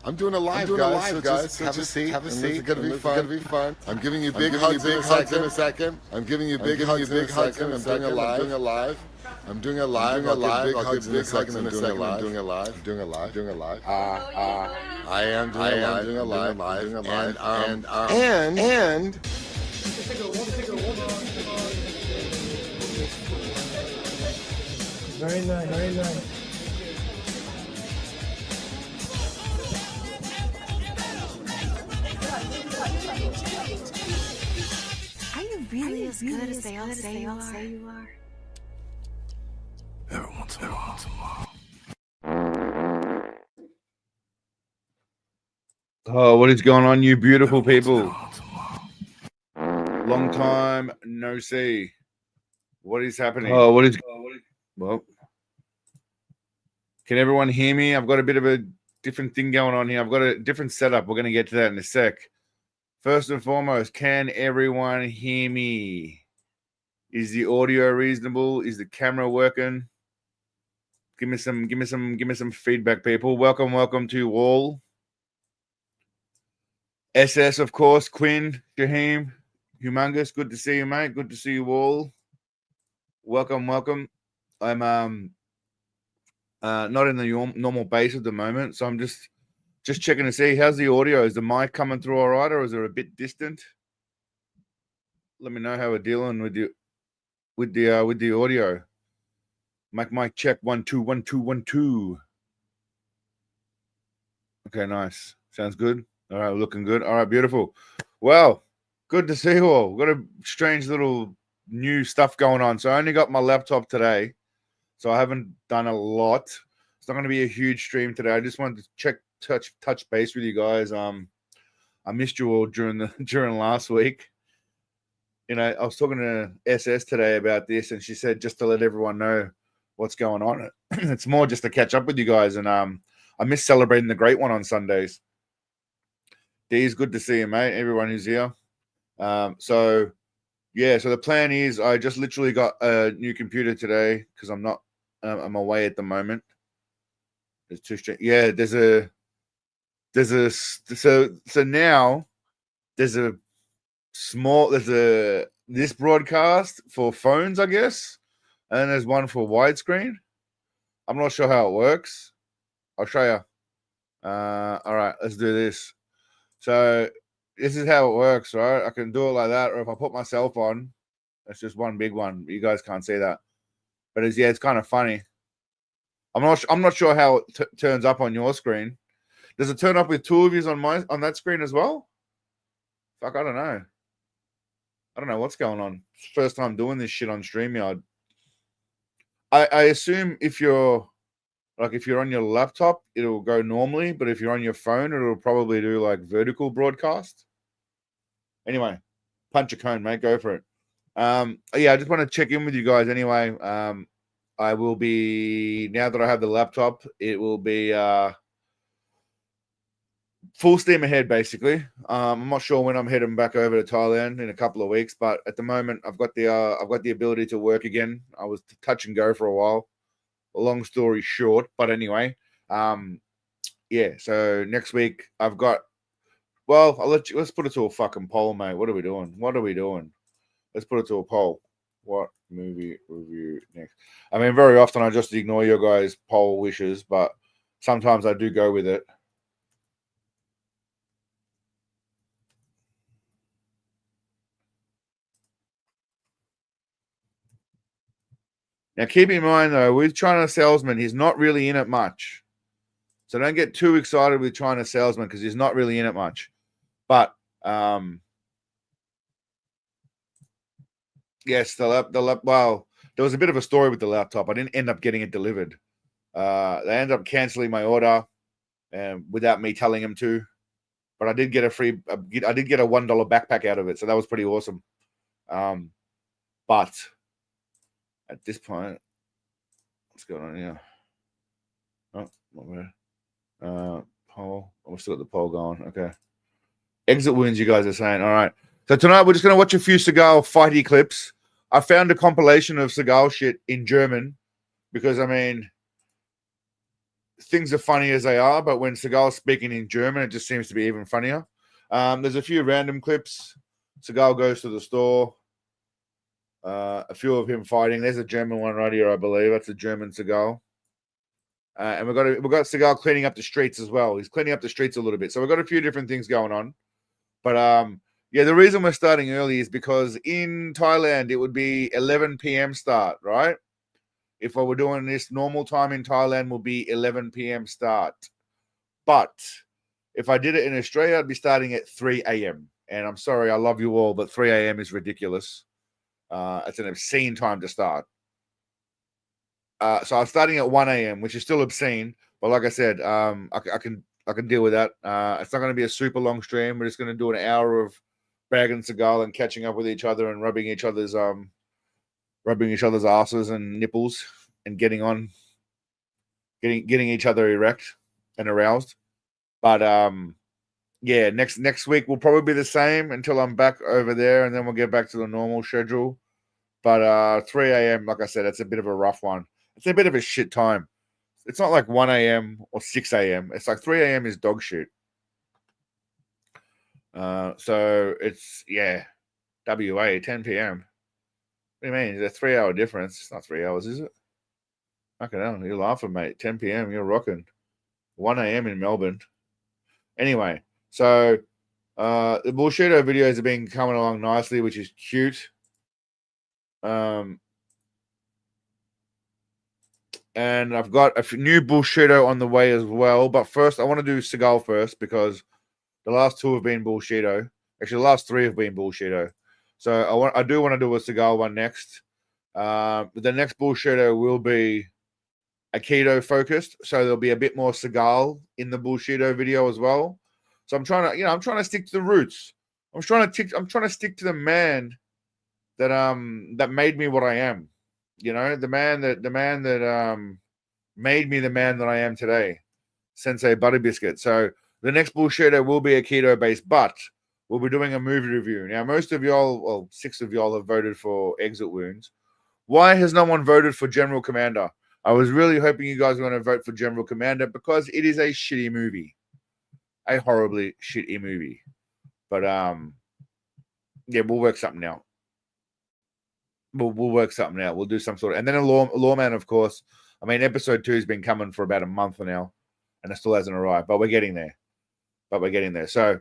I'm doing a live, guys. So have a seat. It's gonna be fun. I'm giving you big hugs in a second. I'm giving you big hugs in a second. I'm doing a live. I'm doing a live. I'll give big hugs in a second. I'm doing a live. I am doing a live. And very nice. Are you really as good as they all say you are? Every once in a while. Oh, what is going on, you beautiful people? Long time no see. What is happening? Well, can everyone hear me? I've got a bit of a different thing going on here. I've got a different setup. We're going to get to that in a sec. First and foremost, can everyone hear me? Is the audio reasonable? Is the camera working? Give me some feedback, people. Welcome to all. SS, of course, Quinn, Jaheim, Humongous. Good to see you, mate. Good to see you all. Welcome. I'm not in the normal base at the moment, so I'm just checking to see how's the audio. Is the mic coming through all right, or is it a bit distant? Let me know how we're dealing with the audio. Mic check 1 2 1 2 1 2. Okay, nice. Sounds good. All right, looking good. All right, beautiful. Well, good to see you all. We've got a strange little new stuff going on. So I only got my laptop today, so I haven't done a lot. It's not going to be a huge stream today. I just wanted to touch base with you guys. I missed you all during last week. You know, I was talking to SS today about this, and she said just to let everyone know what's going on. It's more just to catch up with you guys, and I miss celebrating the great one on Sundays. D's, good to see you, mate. Everyone who's here. So the plan is I just literally got a new computer today because I'm away at the moment. There's two straight. Yeah, so now there's this broadcast for phones, I guess, and then there's one for widescreen. I'm not sure how it works. I'll show you. All right, let's do this. So this is how it works, right? I can do it like that, or if I put myself on, it's just one big one. You guys can't see that, but it's kind of funny. I'm not sure how it turns up on your screen. Does it turn up with two of you on that screen as well? Fuck, I don't know. I don't know what's going on. First time doing this shit on StreamYard. I assume if you're on your laptop, it'll go normally, but if you're on your phone, it'll probably do like vertical broadcast. Anyway, punch a cone, mate. Go for it. I just want to check in with you guys anyway. I will be, now that I have the laptop, it will be full steam ahead, basically. I'm not sure when I'm heading back over to Thailand in a couple of weeks, but at the moment, I've got the ability to work again. I was touch and go for a while. A long story short, but anyway, so next week I've got. Well, let's put it to a fucking poll, mate. What are we doing? Let's put it to a poll. What movie review next? I mean, very often I just ignore your guys' poll wishes, but sometimes I do go with it. Now, keep in mind, though, with China Salesman, he's not really in it much. So don't get too excited with China Salesman because he's not really in it much. But, yes, well, there was a bit of a story with the laptop. I didn't end up getting it delivered. They ended up canceling my order without me telling them to. But I did get a $1 backpack out of it. So that was pretty awesome. But at this point, what's going on here? Oh, not bad. Poll. We've still got the poll going. Okay. Exit wounds, you guys are saying. All right. So tonight we're just going to watch a few Seagal fighty clips. I found a compilation of Seagal shit in German because, I mean, things are funny as they are, but when Seagal's speaking in German, it just seems to be even funnier. There's a few random clips. Seagal goes to the store. A few of him fighting. There's a German one right here, I believe. That's a German Seagal. And we've got Seagal cleaning up the streets as well. He's cleaning up the streets a little bit. So we've got a few different things going on. But yeah, the reason we're starting early is because in Thailand it would be 11 p.m. start, right? If I were doing this, normal time in Thailand will be 11 p.m. start. But if I did it in Australia, I'd be starting at 3 a.m. And I'm sorry, I love you all, but 3 a.m. is ridiculous. It's an obscene time to start. So I'm starting at 1 a.m., which is still obscene. But like I said, I can deal with that. It's not going to be a super long stream. We're just going to do an hour of bagging Seagal and catching up with each other and rubbing each other's asses and nipples and getting each other erect and aroused. But yeah, next week will probably be the same until I'm back over there, and then we'll get back to the normal schedule. But 3 a.m., like I said, it's a bit of a rough one. It's a bit of a shit time. It's not like 1 a.m. or 6 a.m. It's like 3 a.m. is dog shit. So it's, yeah, WA, 10 p.m. What do you mean? It's a 3-hour difference. It's not 3 hours, is it? Fucking hell, you're laughing, mate. 10 p.m., you're rocking. 1 a.m. in Melbourne. Anyway, so the Bullshito videos have been coming along nicely, which is cute. And I've got a new Bullshito on the way as well. But first, I want to do Seagal first because the last two have been Bullshito. Actually, the last three have been Bullshito. So I do want to do a Seagal one next. The next Bullshito will be Aikido focused, so there'll be a bit more Seagal in the Bullshito video as well. So I'm trying to stick to the roots. I'm trying to stick to the man that made me what I am. You know, the man that made me the man that I am today, Sensei Butter Biscuit. So the next Bullshito will be Aikido based, but we'll be doing a movie review. Now, most of y'all, well, 6 of y'all have voted for Exit Wounds. Why has no one voted for General Commander? I was really hoping you guys were going to vote for General Commander because it is a shitty movie. A horribly shitty movie. But, yeah, we'll work something out. We'll work something out. We'll do some sort of... And then a Lawman, of course. I mean, episode 2 has been coming for about a month now, and it still hasn't arrived. But we're getting there. So,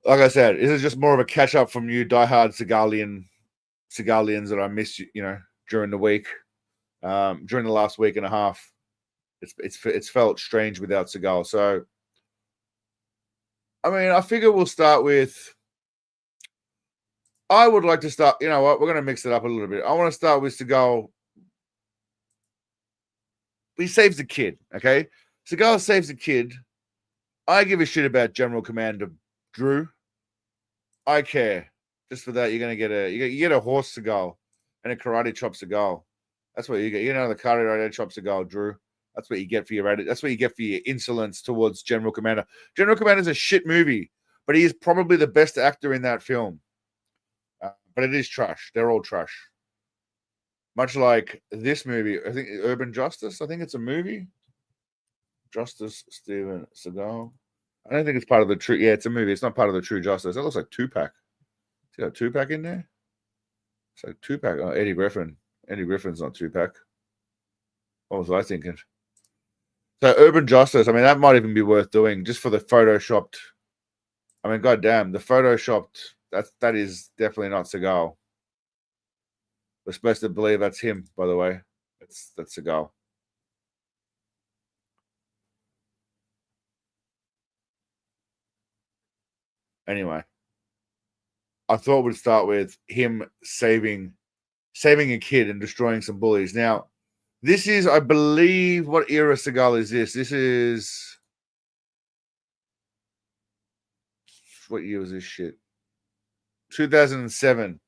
like I said, this is just more of a catch-up from you diehard Seagalians that I missed, during the week. During the last week and a half. It's felt strange without Seagal. So, I mean, I figure we'll start with... I would like to start, you know what, we're going to mix it up a little bit. I want to start with Seagal. He saves the kid, okay? Seagal saves the kid. I give a shit about General Commander Drew. I care. Just for that, you're going to get a horse Seagal and a karate chop Seagal. That's what you get. You know, the karate chop Seagal, Drew. That's what you get for your insolence towards General Commander. General Commander's a shit movie, but he is probably the best actor in that film. But it is trash. They're all trash. Much like this movie. I think Urban Justice. I think it's a movie. Justice, Steven Seagal. I don't think it's part of the true... Yeah, it's a movie. It's not part of the True Justice. That looks like Tupac. See got Tupac in there? It's like Tupac. Oh, Eddie Griffin. Eddie Griffin's not Tupac. What was I thinking? So Urban Justice, I mean, that might even be worth doing just for the photoshopped... I mean, goddamn, the photoshopped... That is definitely not Seagal. We're supposed to believe that's him, by the way. That's Seagal. Anyway, I thought we'd start with him saving a kid and destroying some bullies. Now, this is, I believe, what era Seagal is this? This is... What year was this shit? 2007.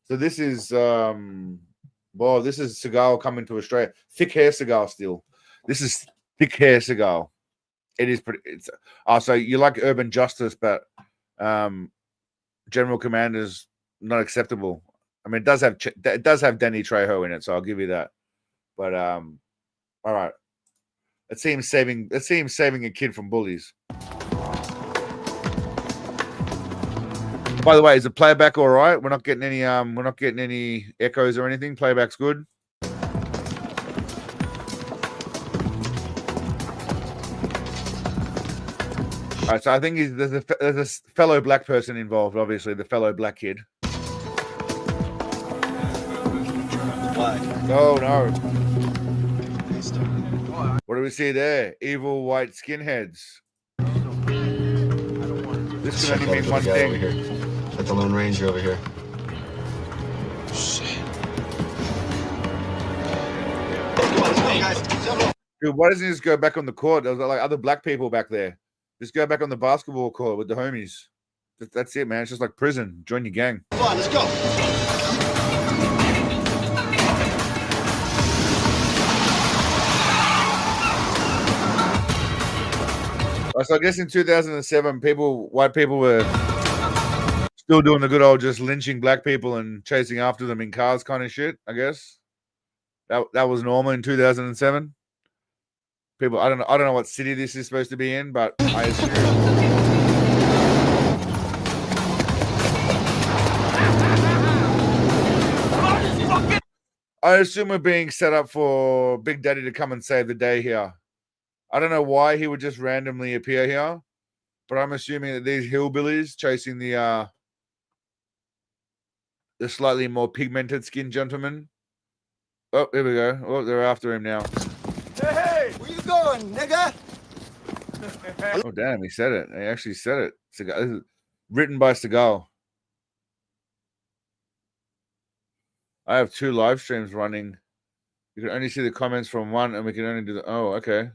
So this is this is Seagal coming to Australia. Thick hair Seagal still. This is thick hair Seagal. It is pretty. So you like Urban Justice, but General Commander's not acceptable. I mean, it does have Danny Trejo in it, so I'll give you that. But all right, Let's see him saving a kid from bullies. By the way, is the playback all right? We're not getting any echoes or anything. Playback's good. All right, so I think there's a fellow black person involved, obviously, the fellow black kid. Oh, no. What do we see there? Evil white skinheads. This can only mean one thing. At the Lone Ranger over here. Dude, why doesn't he just go back on the court? There was like other black people back there. Just go back on the basketball court with the homies. That's it, man. It's just like prison. Join your gang. Come on, let's go. So I guess in 2007, white people were still doing the good old just lynching black people and chasing after them in cars kind of shit, I guess. That was normal in 2007. People, I don't know what city this is supposed to be in, but I assume we're being set up for Big Daddy to come and save the day here. I don't know why he would just randomly appear here, but I'm assuming that these hillbillies chasing the slightly more pigmented skinned gentleman. Oh, here we go. Oh, they're after him now. Hey, where you going, nigga? Oh, damn, he said it. He actually said it. This is written by Seagal. I have 2 live streams running. You can only see the comments from one, and we can only do the... Oh, okay.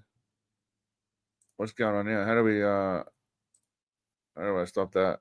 What's going on here? How do I stop that?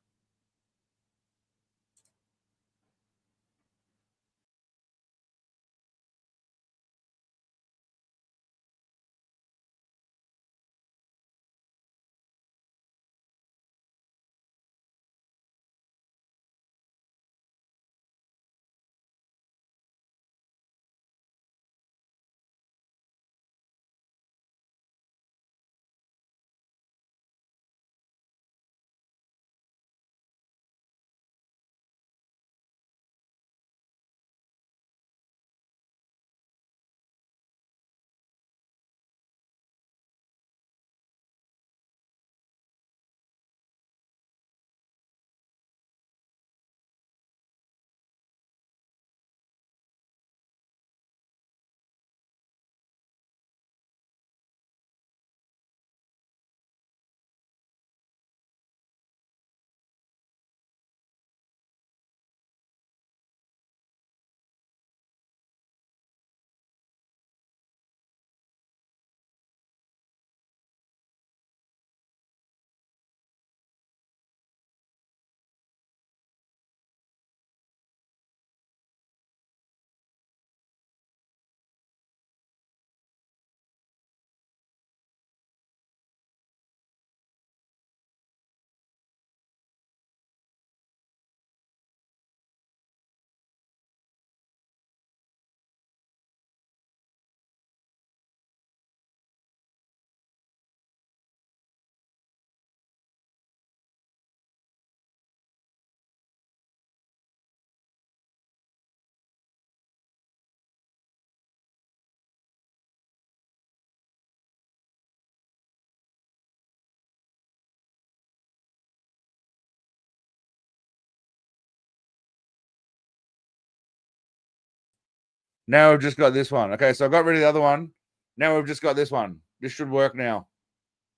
Now we've just got this one. Okay, so I got rid of the other one. Now we've just got this one. This should work now.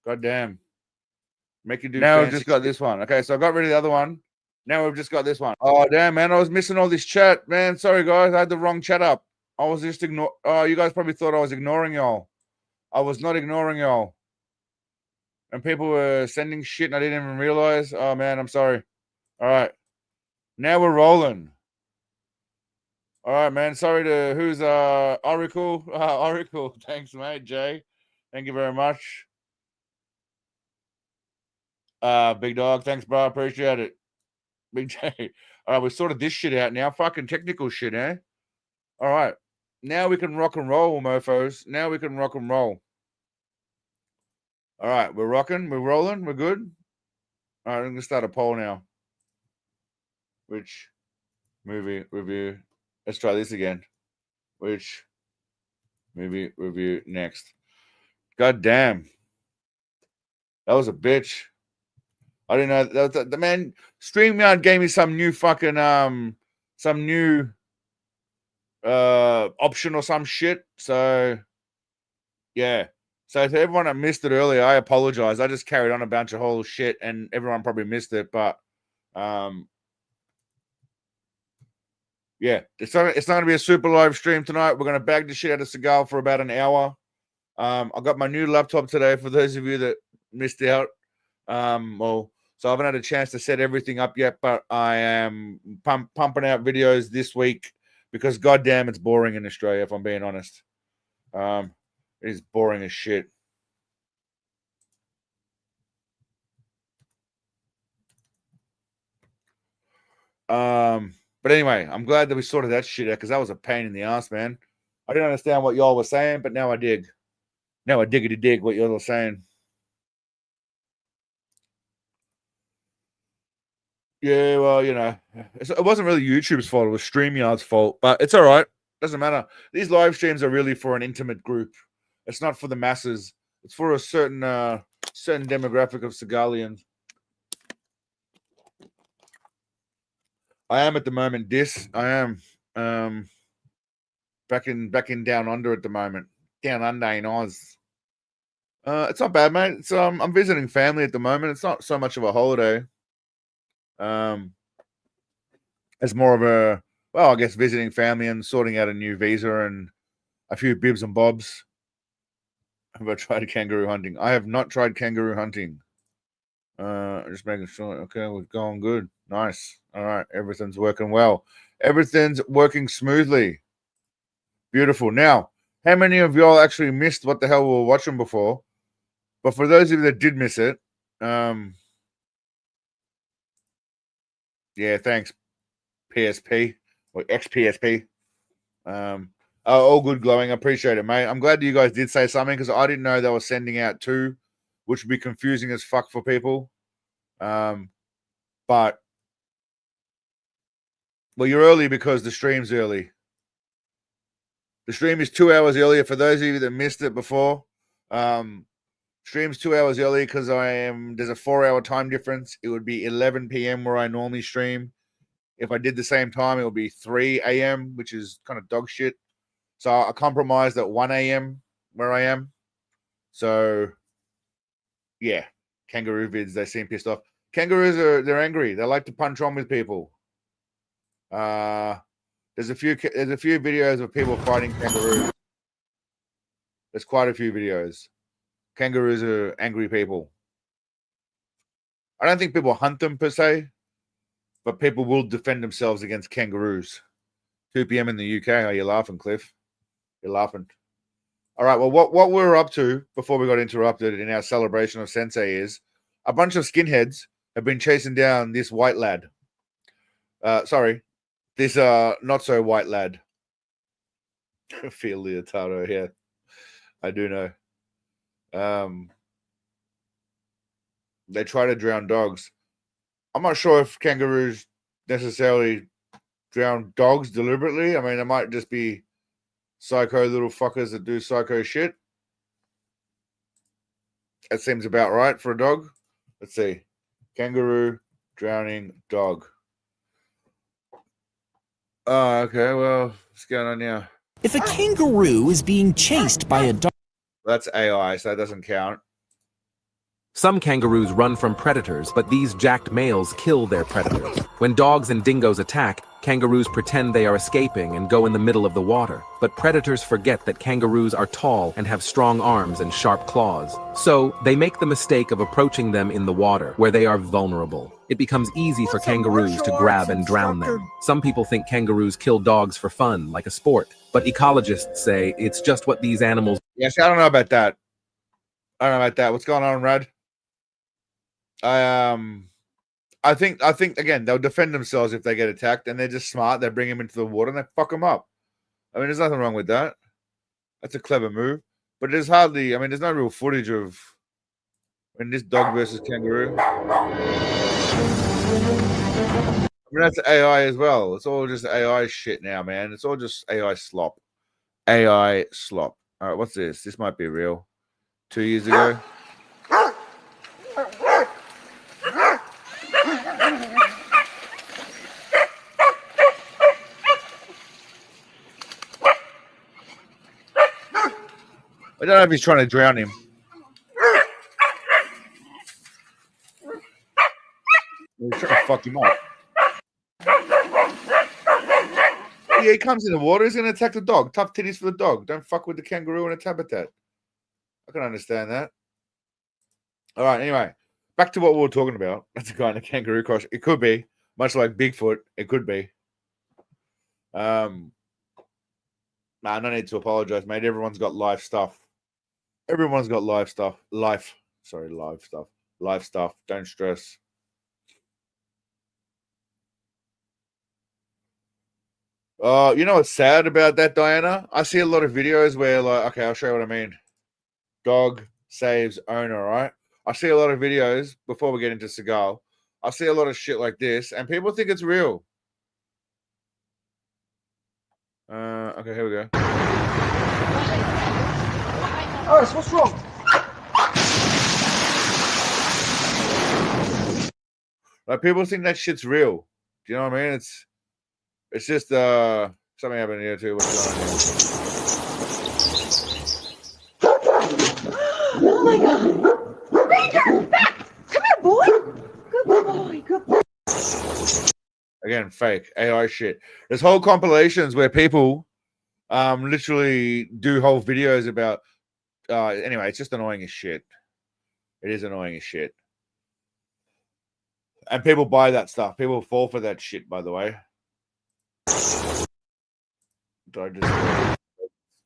God damn. Make it do. Now we've just got this one. Okay, so I got rid of the other one. Now we've just got this one. Oh, damn, man. I was missing all this chat. Man, sorry, guys. I had the wrong chat up. I was just Oh, you guys probably thought I was ignoring y'all. I was not ignoring y'all. And people were sending shit and I didn't even realize. Oh, man, I'm sorry. All right. Now we're rolling. All right, man. Sorry to who's Oracle. Oracle. Thanks, mate. Jay. Thank you very much. Big dog. Thanks, bro. Appreciate it. Big J. All right, we sorted this shit out now. Fucking technical shit, eh? All right. Now we can rock and roll, mofos. Now we can rock and roll. All right, we're rocking, we're rolling, we're good. All right, I'm gonna start a poll now. Which movie review? Let's try this again. Which movie review next? God damn, that was a bitch. I didn't know the man. StreamYard gave me some new fucking some new option or some shit. So yeah. So to everyone that missed it earlier, I apologize. I just carried on a bunch of whole shit, and everyone probably missed it. But yeah, it's not going to be a super live stream tonight. We're going to bag the shit out of Seagal for about an hour. I got my new laptop today. For those of you that missed out, so I haven't had a chance to set everything up yet. But I am pumping out videos this week because goddamn, it's boring in Australia. If I'm being honest, it is boring as shit. But anyway, I'm glad that we sorted that shit out because that was a pain in the ass, man. I didn't understand what y'all were saying, but now I dig. Now I diggity dig what y'all are saying. Yeah, well, you know, it wasn't really YouTube's fault. It was StreamYard's fault, but it's all right. Doesn't matter. These live streams are really for an intimate group. It's not for the masses. It's for a certain demographic of Seagalians. I am at the moment. I am back in down under at the moment. Down under in Oz. It's not bad, mate. It's I'm visiting family at the moment. It's not so much of a holiday. It's more of a, well, I guess visiting family and sorting out a new visa and a few bibs and bobs. Have I tried kangaroo hunting? I have not tried kangaroo hunting. Just making sure. Okay, we're going good. Nice. All right, everything's working well. Everything's working smoothly. Beautiful. Now, how many of y'all actually missed what the hell we were watching before? But for those of you that did miss it, yeah, thanks, PSP or XPSP. All good, glowing. I appreciate it, mate. I'm glad that you guys did say something because I didn't know they were sending out two, which would be confusing as fuck for people. But well, you're early because the stream's early. The stream is 2 hours earlier for those of you that missed it before. Stream's 2 hours early because there's a 4-hour time difference. It would be 11 p.m. where I normally stream. If I did the same time, it would be 3 a.m., which is kind of dog shit. So I compromised at 1 a.m. where I am. So yeah, kangaroo vids, they seem pissed off. Kangaroos they're angry. They like to punch on with people. There's a few videos of people fighting kangaroos. There's quite a few videos. Kangaroos are angry people. I don't think people hunt them per se, but people will defend themselves against kangaroos. 2 p.m. in the UK. Are you laughing, Cliff? You're laughing. All right. Well, what we're up to before we got interrupted in our celebration of Sensei is a bunch of skinheads have been chasing down this white lad. This not so white lad. Feel Leotardo here. I do know. They try to drown dogs. I'm not sure if kangaroos necessarily drown dogs deliberately. I mean, it might just be psycho little fuckers that do psycho shit. That seems about right for a dog. Let's see. Kangaroo drowning dog. Oh, okay. Well, what's going on now? If a kangaroo is being chased by a dog... That's AI, so that doesn't count. Some kangaroos run from predators, but these jacked males kill their predators. When dogs and dingoes attack, kangaroos pretend they are escaping and go in the middle of the water. But predators forget that kangaroos are tall and have strong arms and sharp claws. So, they make the mistake of approaching them in the water, where they are vulnerable. It becomes easy for kangaroos to grab and drown them. Some people think kangaroos kill dogs for fun, like a sport. But ecologists say it's just what these animals... Yes, I don't know about that. What's going on, Rad? I think again they'll defend themselves if they get attacked, and they're just smart. They bring them into the water and they fuck them up. I mean, there's nothing wrong with that. That's a clever move, but there's hardly. I mean, there's no real footage of In this dog versus kangaroo. I mean, that's AI as well. It's all just AI shit now, man. It's all just AI slop. AI slop. All right, what's this? This might be real. 2 years ago. I don't know if he's trying to drown him. He's trying to fuck him up. Yeah, he comes in the water. He's going to attack the dog. Tough titties for the dog. Don't fuck with the kangaroo in its habitat. I can understand that. All right, anyway. Back to what we were talking about. That's a guy in a kangaroo cross. It could be. Much like Bigfoot. It could be. Nah, no need to apologize, mate. Everyone's got live stuff. Everyone's got live stuff. Live stuff. Live stuff. Don't stress. You know what's sad about that, Diana? I see a lot of videos where, like, okay, I'll show you what I mean. Dog saves owner, right? I see a lot of videos before we get into Seagal. I see a lot of shit like this, and people think it's real. Okay, here we go. Iris, what's wrong? Like, people think that shit's real. Do you know what I mean? It's just something happened here too. What's going on here? Oh my god! Ranger! Back! Come here, boy! Good boy, good boy. Again, fake AI shit. There's whole compilations where people literally do whole videos about anyway, it's just annoying as shit. It is annoying as shit. And people buy that stuff. People fall for that shit, by the way. Did I just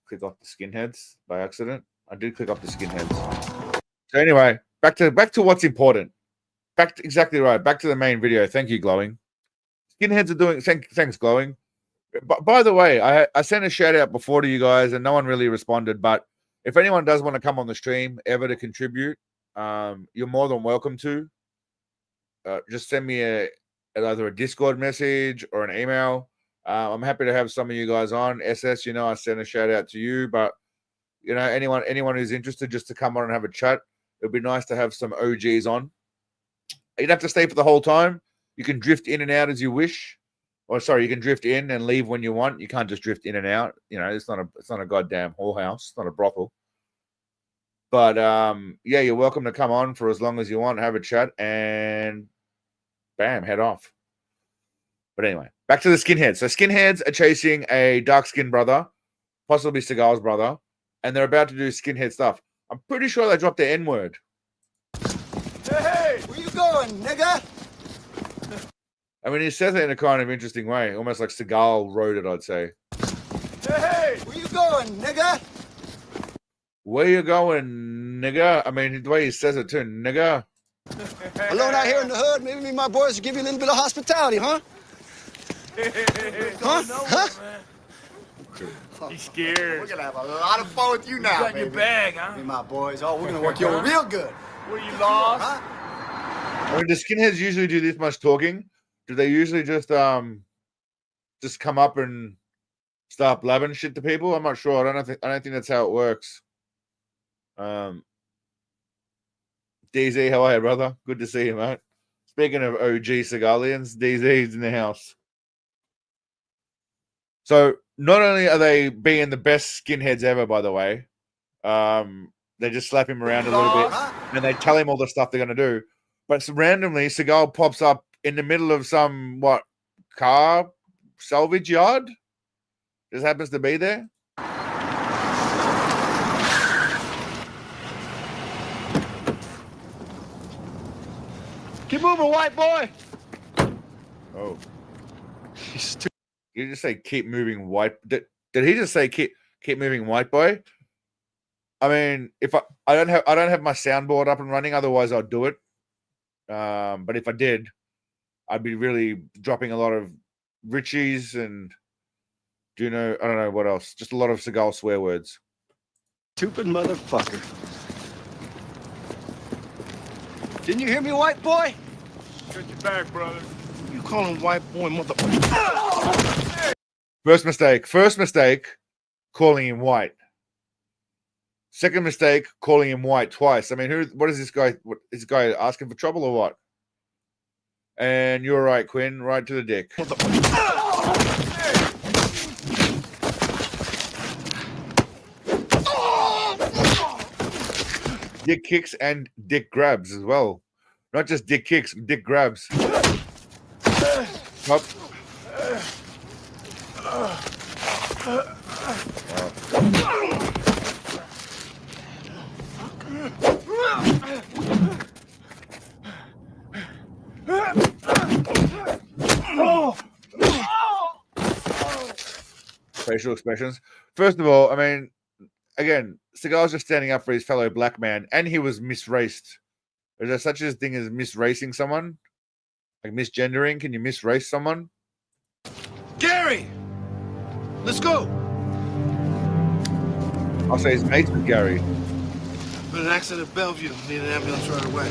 click off the skinheads by accident? I did click off the skinheads. So anyway, back to what's important. Exactly right. Back to the main video. Thank you, Glowing. Skinheads are doing. Thanks, Glowing. By the way, I sent a shout out before to you guys, and no one really responded. But if anyone does want to come on the stream ever to contribute, you're more than welcome to. Just send me either a Discord message or an email. I'm happy to have some of you guys on. SS, you know, I sent a shout out to you, but you know, anyone who's interested just to come on and have a chat, it'd be nice to have some OGs on. You'd have to stay for the whole time. You can drift in and out as you wish. Or sorry, you can drift in and leave when you want. You can't just drift in and out. You know, it's not a goddamn whorehouse. It's not a brothel. But yeah, you're welcome to come on for as long as you want, have a chat, and bam, head off. But anyway, back to the skinheads. So skinheads are chasing a dark-skinned brother, possibly Seagal's brother, and they're about to do skinhead stuff. I'm pretty sure they dropped the N-word. Hey, where you going, nigga? I mean, he says it in a kind of interesting way, almost like Seagal wrote it, I'd say. Hey, where you going, nigga? Where you going, nigga? I mean, the way he says it too, nigga. Alone out here in the hood, maybe me and my boys will give you a little bit of hospitality, huh? Huh? He's scared. We're gonna have a lot of fun with you now, Got in baby. your bag, huh? Me and my boys, oh, we're gonna work you over real good. Were you lost? Huh? I mean, do skinheads usually do this much talking? Do they usually just come up and start blabbing shit to people? I'm not sure. I don't think that's how it works. DZ, how are you, brother? Good to see you, mate. Speaking of OG Seagalians, DZ's in the house. So not only are they being the best skinheads ever, by the way, they just slap him around a little bit and they tell him all the stuff they're going to do. But randomly, Seagal pops up in the middle of some, car salvage yard? Just happens to be there. Keep moving, white boy. Oh. You just say keep moving, white. Did he just say keep moving, white boy? I mean, if I don't have my soundboard up and running, otherwise I'd do it. But if I did, I'd be really dropping a lot of Richies and I don't know what else. Just a lot of Seagal swear words. Stupid motherfucker. Didn't you hear me, white boy? Got your back, brother. You call him white boy, motherfucker. First mistake. First mistake, calling him white. Second mistake, calling him white twice. I mean, what is this guy? What is this guy asking for trouble or what? And you're right, Quinn. Right to the dick. Dick kicks and dick grabs as well. Not just dick kicks, dick grabs. Up. Facial expressions. First of all, I mean, again, Seagal's just standing up for his fellow black man, and he was misraced. Is there such a thing as misracing someone? Like misgendering? Can you misrace someone? Gary! Let's go! I'll say his mates with Gary. Been an accident at Bellevue. Need an ambulance right away.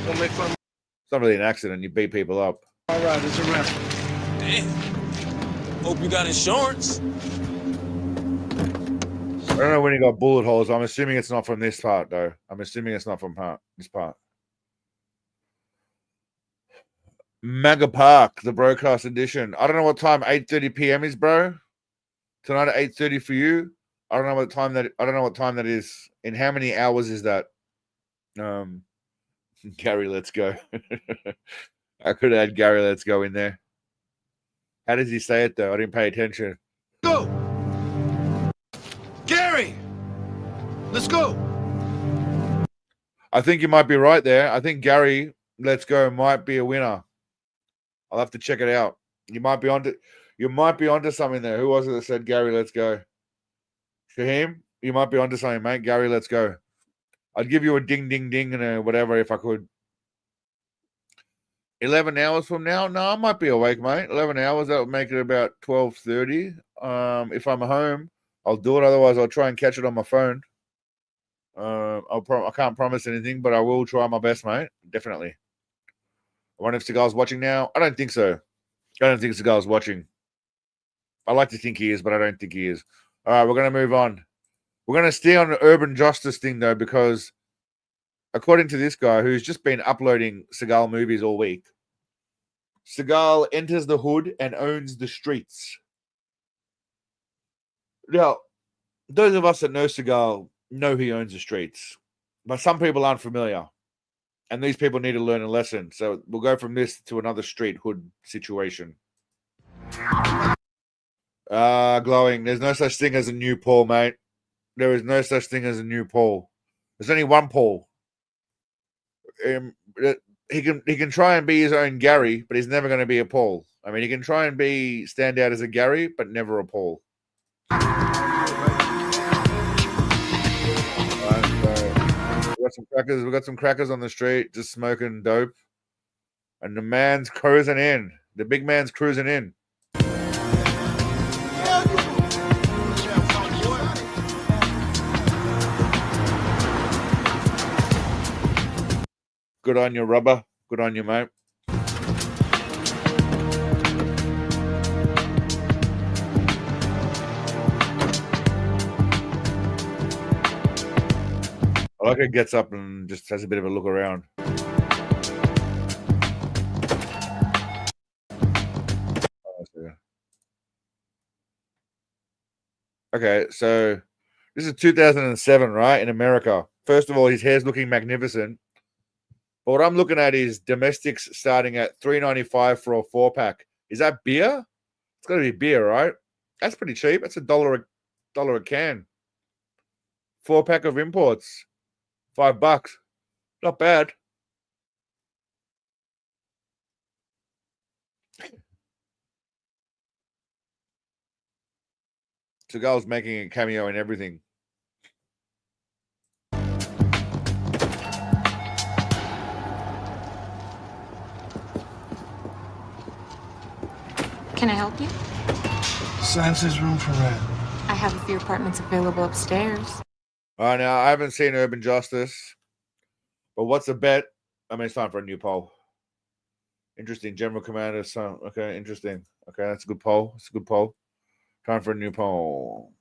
Don't make fun of me. It's not really an accident. You beat people up. All right, it's a wrap. Damn. Hope you got insurance. I don't know when he got bullet holes. I'm assuming it's not from this part, though. I'm assuming it's not from this part. Mega Park, the broadcast edition. I don't know what time 8:30 p.m. is, bro. Tonight at 8:30 for you. I don't know what time that is. In how many hours is that? Gary, let's go. I could add Gary, let's go in there. How does he say it though? I didn't pay attention. Go! Gary! Let's go! I think you might be right there. I think Gary, let's go, might be a winner. I'll have to check it out. You might be onto something there. Who was it that said Gary, let's go? Shaheem, you might be onto something, mate. Gary, let's go. I'd give you a ding, ding, ding and a whatever if I could. 11 hours from now? No, I might be awake, mate. 11 hours, that would make it about 12:30. If I'm home, I'll do it. Otherwise, I'll try and catch it on my phone. I can't promise anything, but I will try my best, mate. Definitely. I wonder if Seagal's watching now. I don't think so. I don't think Seagal's watching. I like to think he is, but I don't think he is. All right, we're going to move on. We're going to stay on the urban justice thing, though, because according to this guy who's just been uploading Seagal movies all week, Seagal enters the hood and owns the streets. Now, those of us that know Seagal know he owns the streets, but some people aren't familiar, and these people need to learn a lesson. So we'll go from this to another street hood situation. Glowing. There's no such thing as a new Paul, mate. There is no such thing as a new Paul. There's only one Paul. He can try and be his own Gary, but he's never going to be a Paul. I mean, he can try and stand out as a Gary, but never a Paul. We got some crackers on the street, just smoking dope, and the man's cruising in. The big man's cruising in. Good on you, rubber. Good on you, mate. I like it gets up and just has a bit of a look around. Okay, so this is 2007, right? In America. First of all, his hair's looking magnificent. But what I'm looking at is domestics starting at $3.95 for a 4-pack. Is that beer? It's got to be beer, right? That's pretty cheap. That's $1 a can. 4-pack of imports. $5. Not bad. Seagal's making a cameo in everything. Can I help you? Sign says room for rent. I have a few apartments available upstairs. All right, now I haven't seen Urban Justice, but what's a bet? I mean, it's time for a new poll. Interesting. General Commander. So, okay, interesting. Okay, that's a good poll. It's a good poll. Time for a new poll.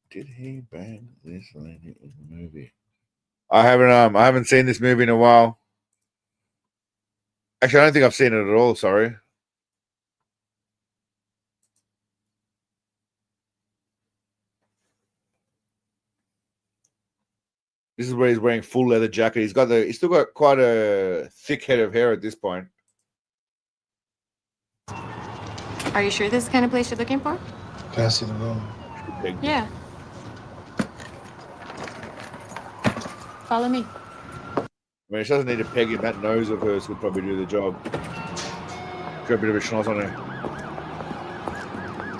Did he bang this lady in the movie? I haven't seen this movie in a while. Actually, I don't think I've seen it at all. Sorry. This is where he's wearing full leather jacket. He's still got quite a thick head of hair at this point. Are you sure this is the kind of place you're looking for? Can I see the room? Yeah. Follow me. I mean, she doesn't need to peg him. That nose of hers could probably do the job. Got a bit of a schnoz on her.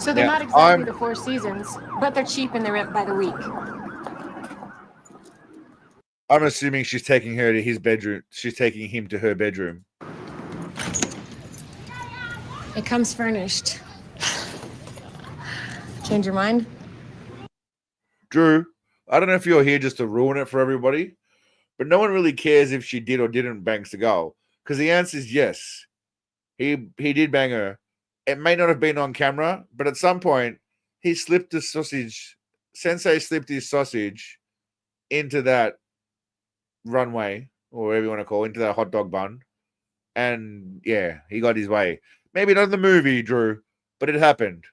So they're not exactly the Four Seasons, but they're cheap and they're rent by the week. I'm assuming she's taking her to his bedroom. She's taking him to her bedroom. It comes furnished. Change your mind? Drew, I don't know if you're here just to ruin it for everybody, but no one really cares if she did or didn't bang Seagal, because the answer is yes. He did bang her. It may not have been on camera, but at some point he slipped the sausage. Sensei slipped his sausage into that runway, or whatever you want to call it, into that hot dog bun, and yeah, he got his way. Maybe not in the movie, Drew, but it happened.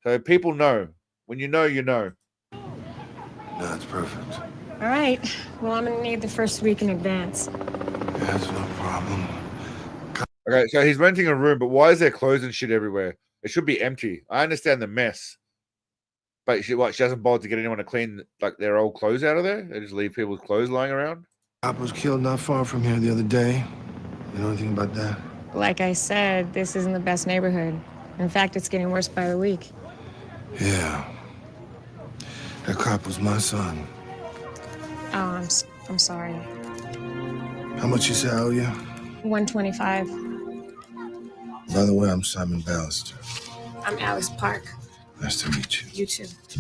So people know. When you know, you know. That's perfect. All right. Well, I'm gonna need the first week in advance. That's no problem. Okay, so he's renting a room, but why is there clothes and shit everywhere? It should be empty. I understand the mess, but she doesn't bother to get anyone to clean like their old clothes out of there. They just leave people's clothes lying around. Cop was killed not far from here the other day. You know anything about that? Like I said, this isn't the best neighborhood. In fact, it's getting worse by the week. Yeah. That cop was my son. Oh, I'm sorry. How much you say I owe you? 125. By the way, I'm Simon Ballister. I'm Alice Park. Nice to meet you. You too. She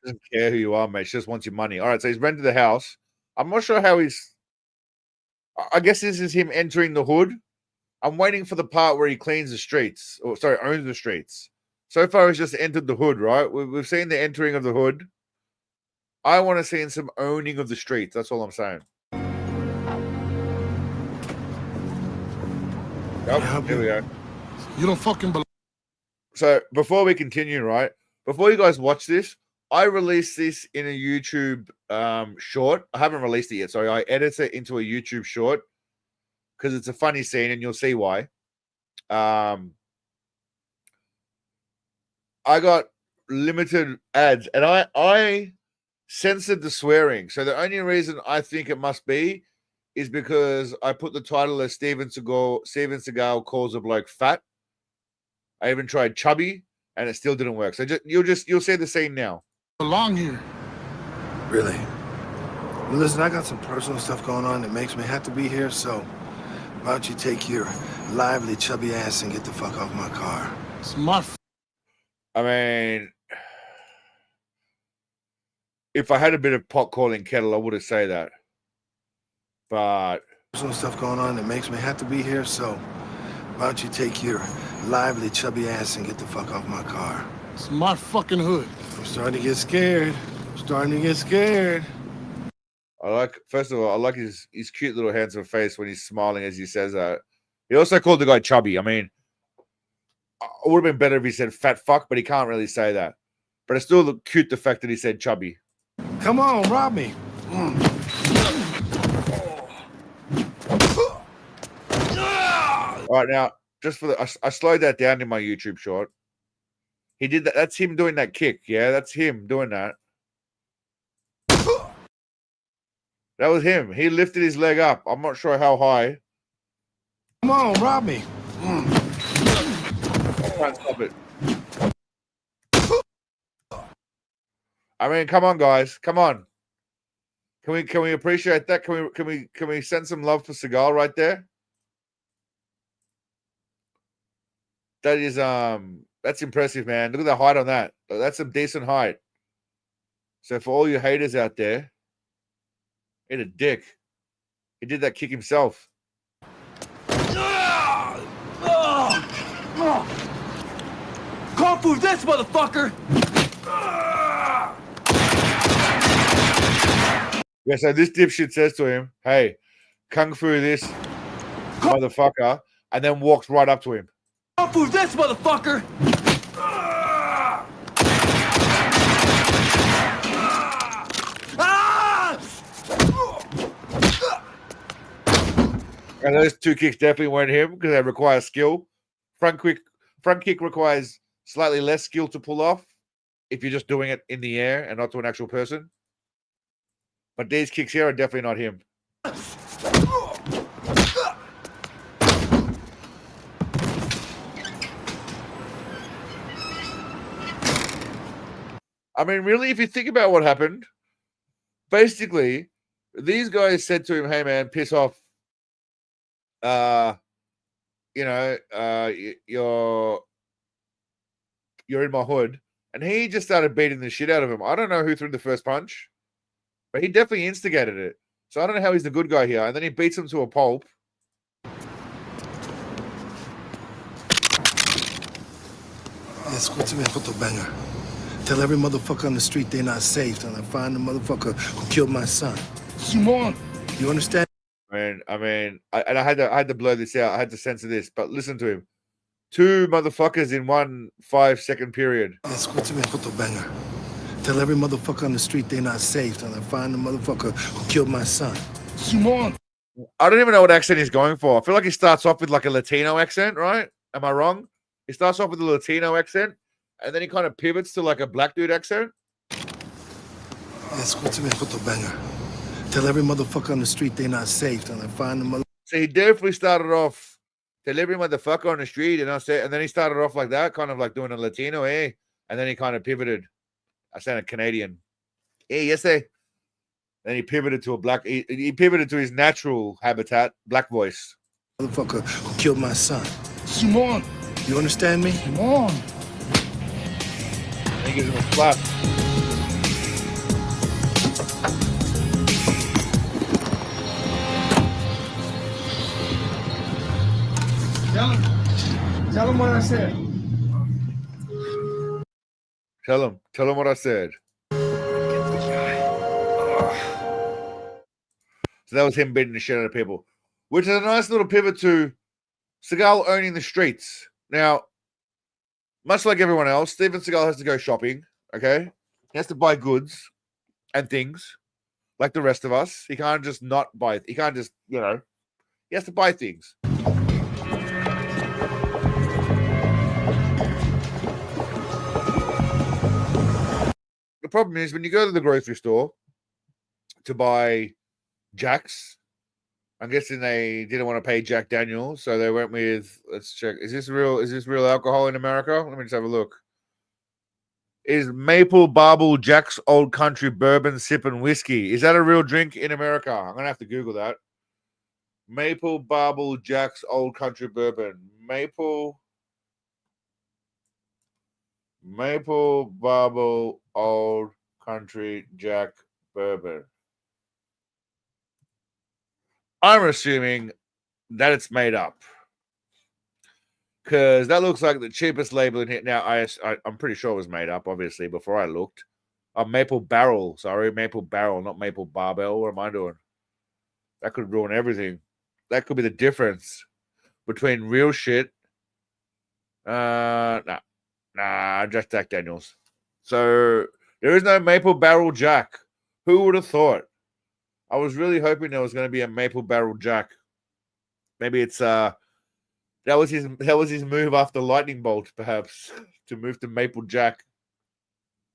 doesn't care who you are, mate. She just wants your money. All right, so he's rented the house. I'm not sure how he's... I guess this is him entering the hood. I'm waiting for the part where he cleans the streets. Or, sorry, owns the streets. So far, he's just entered the hood, right? We've seen the entering of the hood. I want to see some owning of the streets. That's all I'm saying. Yep, here we go. You don't fucking believe. So before we continue, right? Before you guys watch this, I released this in a YouTube short. I haven't released it yet. Sorry, I edited it into a YouTube short because it's a funny scene, and you'll see why. I got limited ads, and I censored the swearing. So the only reason I think it must be is because I put the title as Steven Seagal calls a bloke fat. I even tried chubby, and it still didn't work. So you'll see the scene now. Belong here. Really? Well, listen, I got some personal stuff going on that makes me have to be here, so why don't you take your lively, chubby ass and get the fuck off my car? Smart. I mean, if I had a bit of pot calling kettle, I would have said that. But personal stuff going on that makes me have to be here, so why don't you take your lively, chubby ass and get the fuck off my car? Smart fucking hood. I'm starting to get scared. First of all, I like his cute little handsome face when he's smiling as he says that. He also called the guy chubby. I mean, it would have been better if he said fat fuck, but he can't really say that. But it's still cute, the fact that he said chubby. Come on, rob me. All right, now, just for I slowed that down in my YouTube short. He did that. That's him doing that kick. Yeah, that's him doing that. That was him. He lifted his leg up. I'm not sure how high. Come on, rob me. I can't stop it. I mean, come on, guys. Come on. Can we appreciate that? Can we send some love for Seagal right there? That is that's impressive, man. Look at the height on that. That's some decent height. So for all you haters out there, He a dick. He did that kick himself. Kung Fu this, motherfucker! Yeah, so this dipshit says to him, hey, Kung Fu this motherfucker, and then walks right up to him. Kung Fu this, motherfucker! And those two kicks definitely weren't him because they require skill. Front kick requires slightly less skill to pull off if you're just doing it in the air and not to an actual person. But these kicks here are definitely not him. I mean, really, if you think about what happened, basically, these guys said to him, hey, man, piss off. You're in my hood. And he just started beating the shit out of him. I don't know who threw the first punch, but he definitely instigated it. So I don't know how he's the good guy here. And then he beats him to a pulp. Escúchame, puto banger. Tell every motherfucker on the street they're not safe till I find the motherfucker who killed my son. Simon, you understand? I had to blur this out. I had to censor this, but listen to him. 2 motherfuckers in 1 5-second period. Escúchame, puto banger. Tell every motherfucker on the street they're not safe till I find the motherfucker who killed my son. Simon. I don't even know what accent he's going for. I feel like he starts off with like a Latino accent, right? Am I wrong? He starts off with a Latino accent, and then he kind of pivots to like a black dude accent. Escúchame, puto banger. Tell every motherfucker on the street they're not safe till I find the mother. So he definitely started off, tell every motherfucker on the street, and then he started off like that, kind of like doing a Latino, eh? And then he kind of pivoted. I sounded Canadian. Hey, yes, eh? Then he pivoted to a black. He pivoted to his natural habitat, black voice. Motherfucker who killed my son. Simon, you understand me? Simon. And he gives him a slap. Tell him what I said. Tell him what I said. So that was him beating the shit out of people, which is a nice little pivot to Seagal owning the streets. Now, much like everyone else, Steven Seagal has to go shopping, okay? He has to buy goods and things like the rest of us. He can't just not buy. He can't just, he has to buy things. The problem is when you go to the grocery store to buy Jacks, I'm guessing they didn't want to pay Jack Daniels, so they went with, let's check. Is this real alcohol in America? Let me just have a look. Is Maple Barbel Jack's Old Country Bourbon Sippin' Whiskey? Is that a real drink in America? I'm gonna have to Google that. Maple Barbel Jack's Old Country Bourbon. Maple Barbel Old Country Jack Bourbon. I'm assuming that it's made up because that looks like the cheapest label in here. Now, I'm pretty sure it was made up, obviously, before I looked. Maple Barrel. Sorry, Maple Barrel, not Maple Barbell. What am I doing? That could ruin everything. That could be the difference between real shit. Nah, just Jack Daniels. So there is no Maple Barrel Jack. Who would have thought? I was really hoping there was going to be a Maple Barrel Jack. Maybe it's that was his move after Lightning Bolt, perhaps, to move to Maple Jack.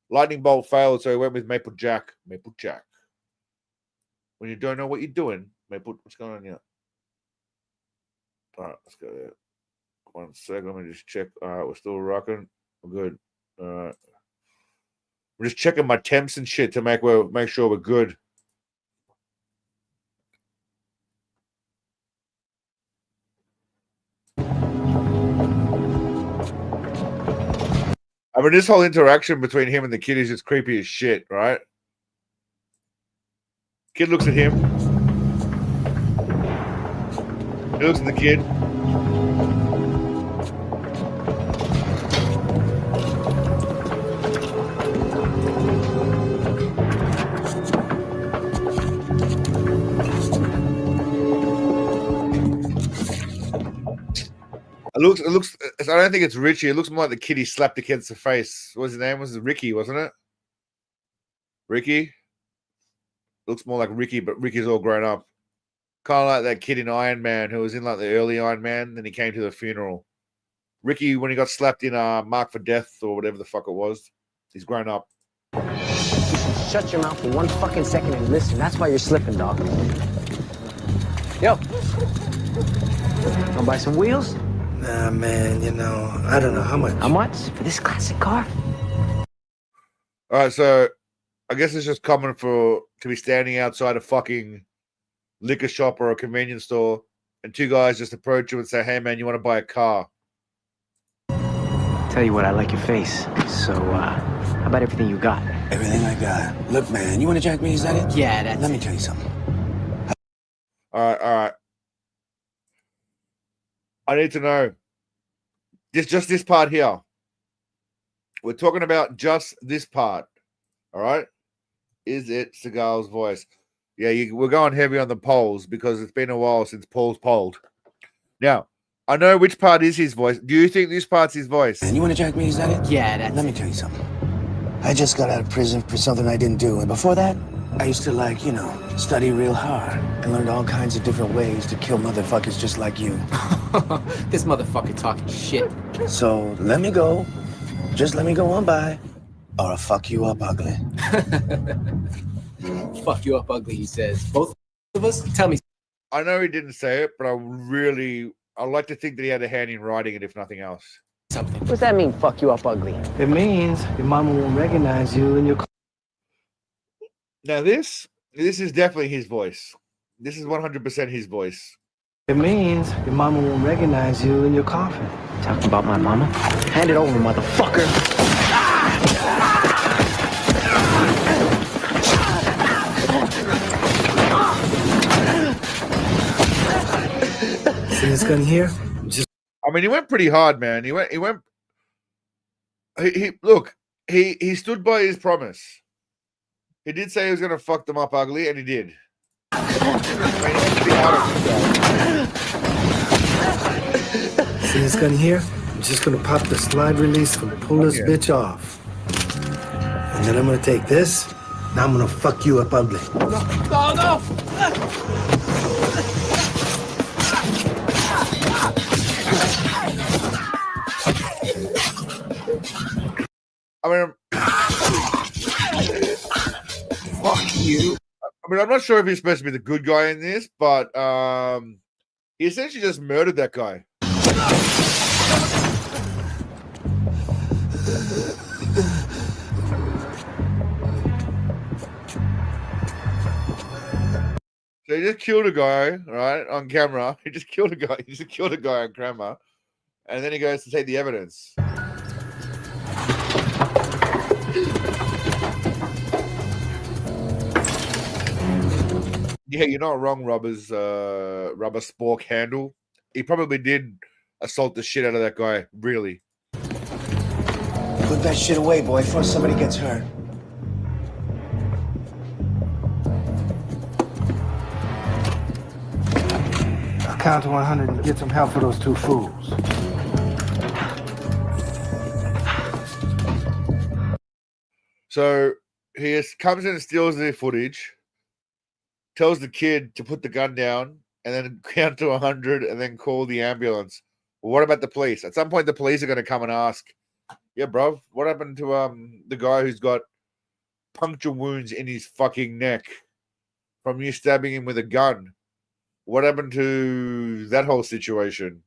Lightning Bolt failed, so he went with Maple Jack. Maple Jack. When you don't know what you're doing, what's going on here? All right, let's go there. 1 second, let me just check. All right, we're still rocking. We're good. All right. I'm just checking my temps and shit to make sure we're good. I mean, this whole interaction between him and the kid is just creepy as shit, right? Kid looks at him. He looks at the kid. It looks. I don't think it's Richie. It looks more like the kid he slapped against the face. What was his name? Was it Ricky? Wasn't it? Ricky. Looks more like Ricky, but Ricky's all grown up. Kind of like that kid in Iron Man who was in like the early Iron Man. Then he came to the funeral. Ricky, when he got slapped in Mark for Death or whatever the fuck it was, he's grown up. Shut your mouth for 1 fucking second and listen. That's why you're slipping, dog. Yo. Wanna buy some wheels? Nah, man, you know, I don't know how much. How much for this classic car? All right, so I guess it's just common to be standing outside a fucking liquor shop or a convenience store, and 2 guys just approach you and say, "Hey, man, you want to buy a car?" Tell you what, I like your face. So, how about everything you got? Everything I got. Look, man, you want to jack me? Is that it? Yeah, that's Let me tell you something. All right. I need to know just this part here. We're talking about just this part. All right. Is it Seagal's voice? Yeah, we're going heavy on the polls because it's been a while since Paul's polled. Now, I know which part is his voice. Do you think this part's his voice? And you want to jack me? Is that it? Yeah, that's Let me tell you something. I just got out of prison for something I didn't do. And before that, I used to, like, you know, study real hard and learned all kinds of different ways to kill motherfuckers just like you. This motherfucker talking shit. So let me go. Just let me go on by, or I'll fuck you up ugly. Fuck you up ugly, he says. Both of us? Tell me I know he didn't say it, but I like to think that he had a hand in writing it, if nothing else. something. What's that mean, fuck you up ugly? It means your mama won't recognize you in your... Now this is definitely his voice. This is 100% his voice. It means your mama won't recognize you in your coffin. Talking about my mama? Hand it over, motherfucker. See this gun here? I mean, he went pretty hard, man. He stood by his promise. He did say he was going to fuck them up ugly, and he did. See this gun here? I'm just gonna pop the slide release and pull this bitch off. And then I'm gonna take this, now I'm gonna fuck you up ugly. No! I mean, Fuck you. I mean, I'm not sure if he's supposed to be the good guy in this, but he essentially just murdered that guy. So he just killed a guy, right, on camera. He just killed a guy. He just killed a guy on camera, and then he goes to take the evidence. Yeah, you're not wrong, Rubber Spork Handle. He probably did assault the shit out of that guy, really. Put that shit away, boy, before somebody gets hurt. I'll count to 100 and get some help for those two fools. So he comes in and steals the footage, tells the kid to put the gun down, and then count to 100 and then call the ambulance. Well, what about the police? At some point, the police are going to come and ask, yeah, bro, what happened to the guy who's got puncture wounds in his fucking neck from you stabbing him with a gun? What happened to that whole situation?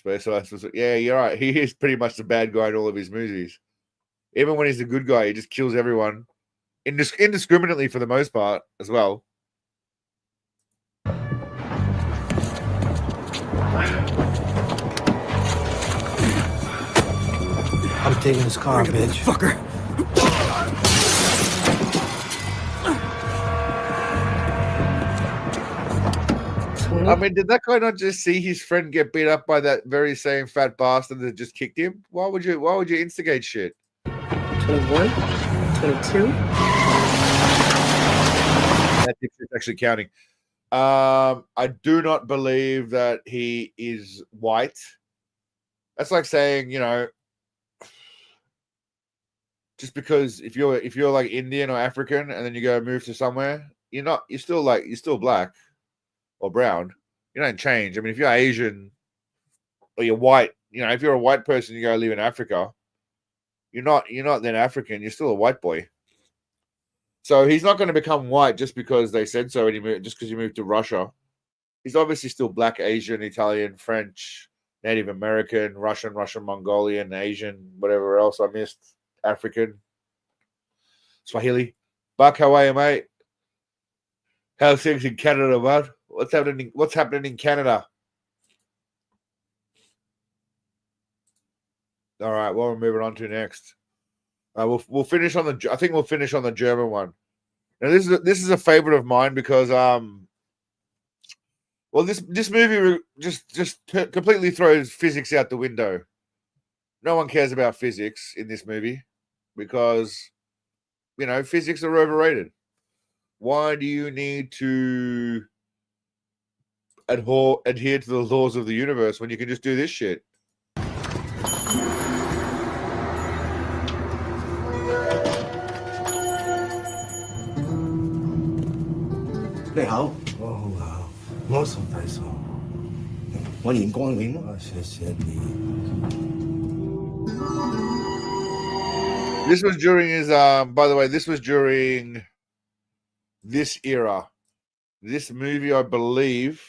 Yeah, you're right. He is pretty much the bad guy in all of his movies. Even when he's the good guy, he just kills everyone indiscriminately for the most part as well. I'm taking this car, bitch. Fucker. I mean, did that guy not just see his friend get beat up by that very same fat bastard that just kicked him? Why would you instigate shit? 21, 22. That's actually counting. I do not believe that he is white. That's like saying, you know, just because if you're like Indian or African and then you go move to somewhere, you're still black or brown. You don't change. I mean, if you're Asian or you're white, you know, if you're a white person, you go live in Africa, you're not then African. You're still a white boy. So he's not going to become white just because they said so. Just because you moved to Russia, he's obviously still black, Asian, Italian, French, Native American, Russian, Mongolian, Asian, whatever else I missed, African, Swahili. Buck, how are you, mate? How's things in Canada, bud? What's happening in Canada? All right, what we're moving on to next. We'll finish on the. I think we'll finish on the German one. Now this is a favorite of mine because well this movie just completely throws physics out the window. No one cares about physics in this movie because you know physics are overrated. Why do you need to adhere to the laws of the universe when you can just do this shit? 你好，我好啊，我送大嫂，我連光榮啊，謝謝你。This was during his by the way, this was during this era. This movie, I believe,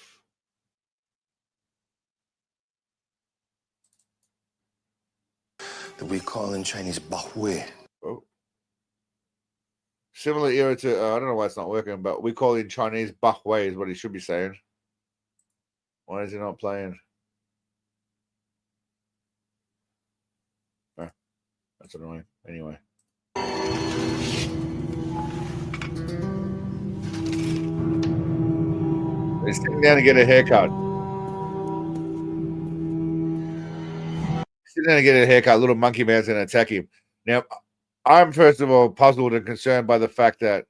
that we call in Chinese Bahui. oh, similar era to I don't know why it's not working, but we call in Chinese Bahwei is what he should be saying. Why is he not playing? Oh, that's annoying. Anyway. He's sitting down to get a haircut. Sitting down to get a haircut. Little monkey man's going to attack him. Now, I'm first of all puzzled and concerned by the fact that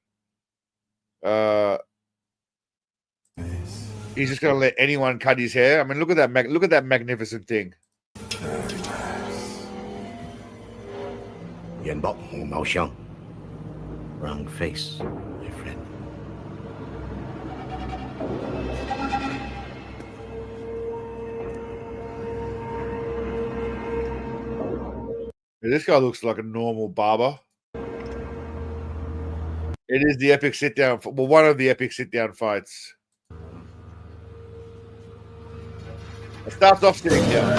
he's just going to let anyone cut his hair. I mean, look at that magnificent thing. Wrong face, my friend. This guy looks like a normal barber. It is the epic sit-down. Well, one of the epic sit-down fights. It starts off sitting down.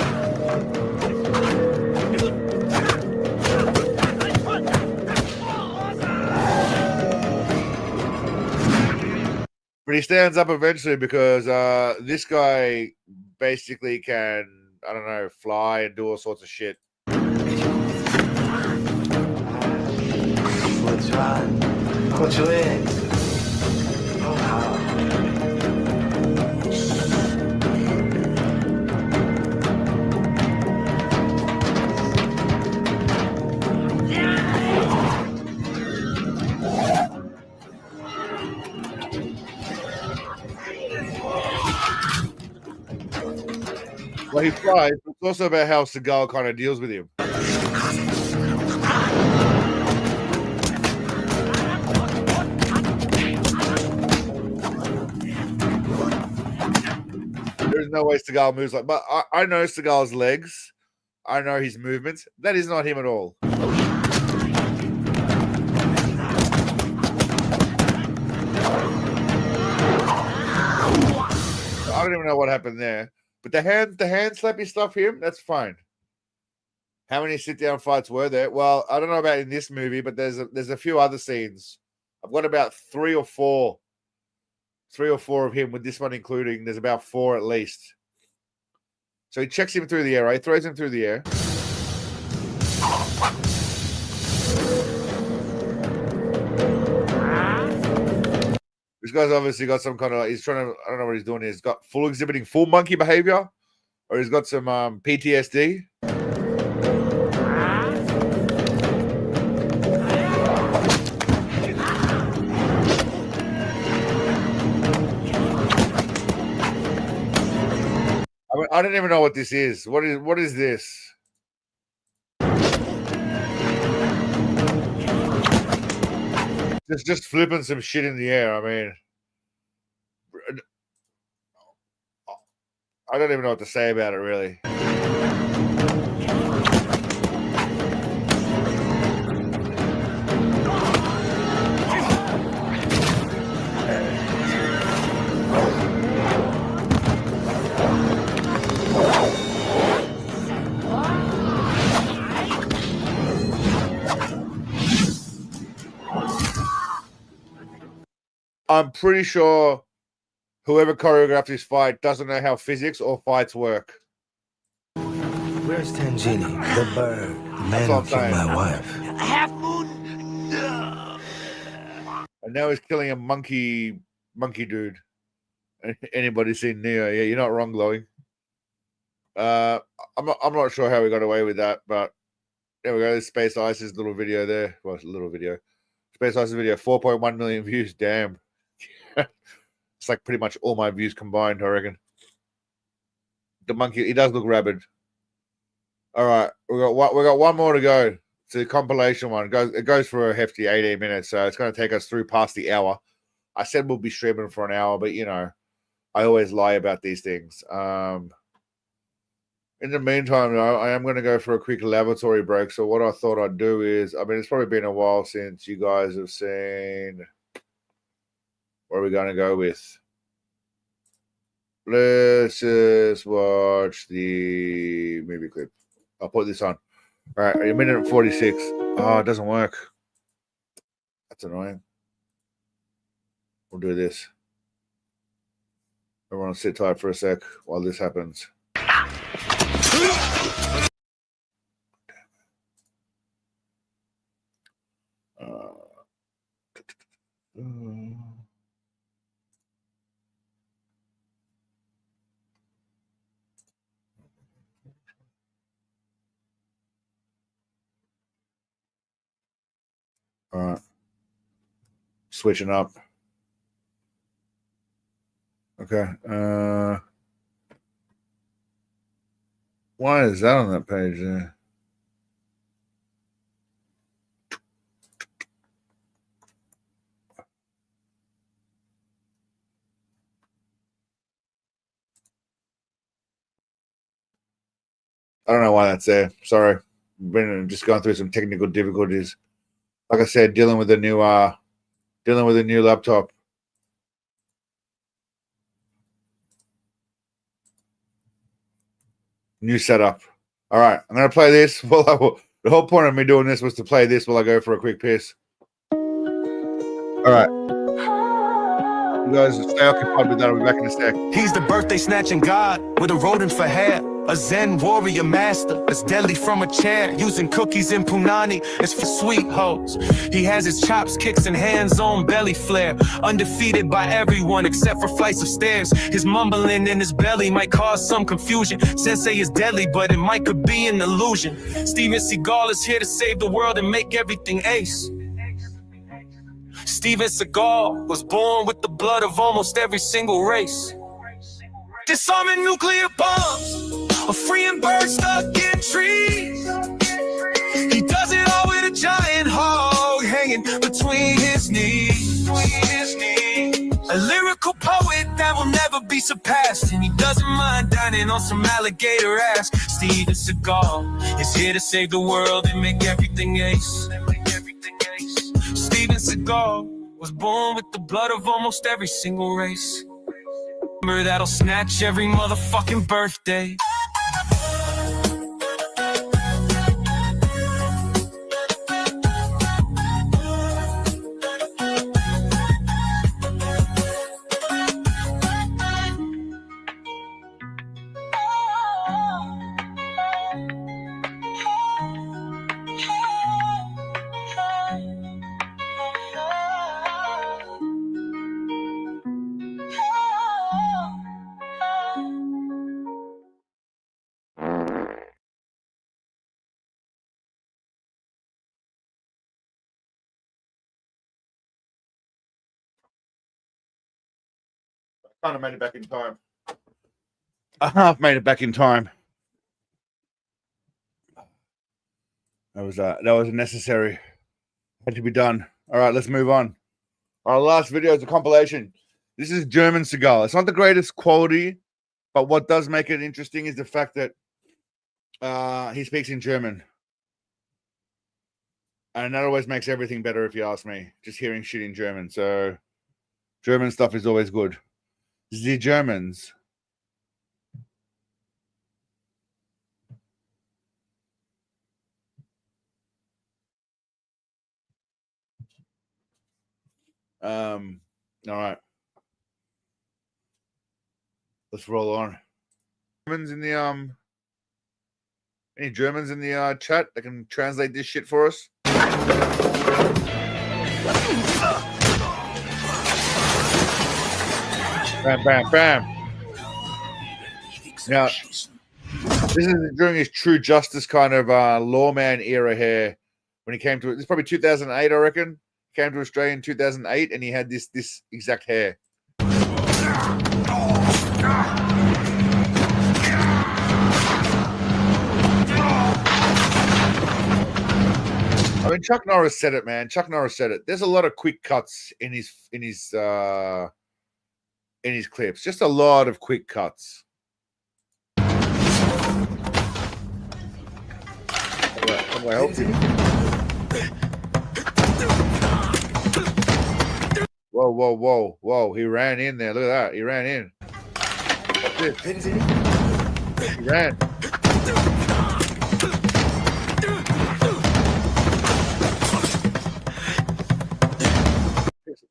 But he stands up eventually because this guy basically can, I don't know, fly and do all sorts of shit. Well, he flies, but it's also about how Seagal kind of deals with him. There's no way Seagal moves like, but I know Seagal's legs. I know his movements. That is not him at all. I don't even know what happened there. But the hand slappy stuff him, that's fine. How many sit-down fights were there? Well, I don't know about in this movie, but there's a few other scenes. I've got about three or four of him, with this one including. There's about 4 at least. So he checks him through the air, right? He throws him through the air. This guy's obviously got some kind of, he's trying to, I don't know what he's doing. He's got exhibiting full monkey behavior, or he's got some PTSD. I mean, I don't even know what this is. What is this? Just flipping some shit in the air. I mean, I don't even know what to say about it, really. I'm pretty sure whoever choreographed this fight doesn't know how physics or fights work. Where's Tangini, the bird, the man who killed my wife? Half moon. And now he's killing a monkey dude. Anybody seen Neo? Yeah, you're not wrong, Glowing. I'm not sure how we got away with that, but there we go. There's Space Ice's little video there. Well, it's a little video. Space Ice's video, 4.1 million views. Damn. It's like pretty much all my views combined, I reckon. The monkey, he does look rabid. All right, we got one more to go. It's a compilation one. It goes for a hefty 18 minutes, so it's going to take us through past the hour. I said we'll be streaming for an hour, but you know, I always lie about these things. In the meantime, though, I am going to go for a quick laboratory break. So what I thought I'd do is, I mean, it's probably been a while since you guys have seen. What are we going to go with? Let's just watch the movie clip. I'll put this on. All right, a minute and 46. Oh, it doesn't work. That's annoying. We'll do this. Everyone sit tight for a sec while this happens. All right. Switching up. Okay. Why is that on that page there? I don't know why that's there. Sorry. Been just going through some technical difficulties. Like I said, dealing with a new laptop. New setup. All right, I'm gonna play this. Well, the whole point of me doing this was to play this while I go for a quick piss. All right, you guys stay occupied with that. I'll be back in a sec. He's the birthday snatching god with a rodent for hair. A Zen warrior master that's deadly from a chair, using cookies and punani as for sweet hoes. He has his chops, kicks, and hands-on belly flare, undefeated by everyone except for flights of stairs. His mumbling in his belly might cause some confusion. Sensei is deadly, but it might could be an illusion. Steven Seagal is here to save the world and make everything ace. Steven Seagal was born with the blood of almost every single race. Disarming nuclear bombs, a freeing bird stuck in trees. He does it all with a giant hog hanging between his knees. A lyrical poet that will never be surpassed, and he doesn't mind dining on some alligator ass. Steven Seagal is here to save the world and make everything ace. Steven Seagal was born with the blood of almost every single race. That'll snatch every motherfucking birthday. Kind of made it back in time. I half made it back in time. That was necessary. Had to be done. All right, let's move on. Our last video is a compilation. This is German Seagal. It's not the greatest quality, but what does make it interesting is the fact that he speaks in German. And that always makes everything better if you ask me. Just hearing shit in German. So German stuff is always good. The Germans. All right. Let's roll on. Germans in the any Germans in the chat that can translate this shit for us? Bam, bam, bam. Now, this is during his True Justice kind of lawman era here. When he came to it, this is probably 2008, I reckon. Came to Australia in 2008, and he had this exact hair. I mean, Chuck Norris said it, man. Chuck Norris said it. There's a lot of quick cuts in his clips. Just a lot of quick cuts. Whoa, whoa, whoa, whoa. He ran in there. Look at that. He ran in. What's this? He ran.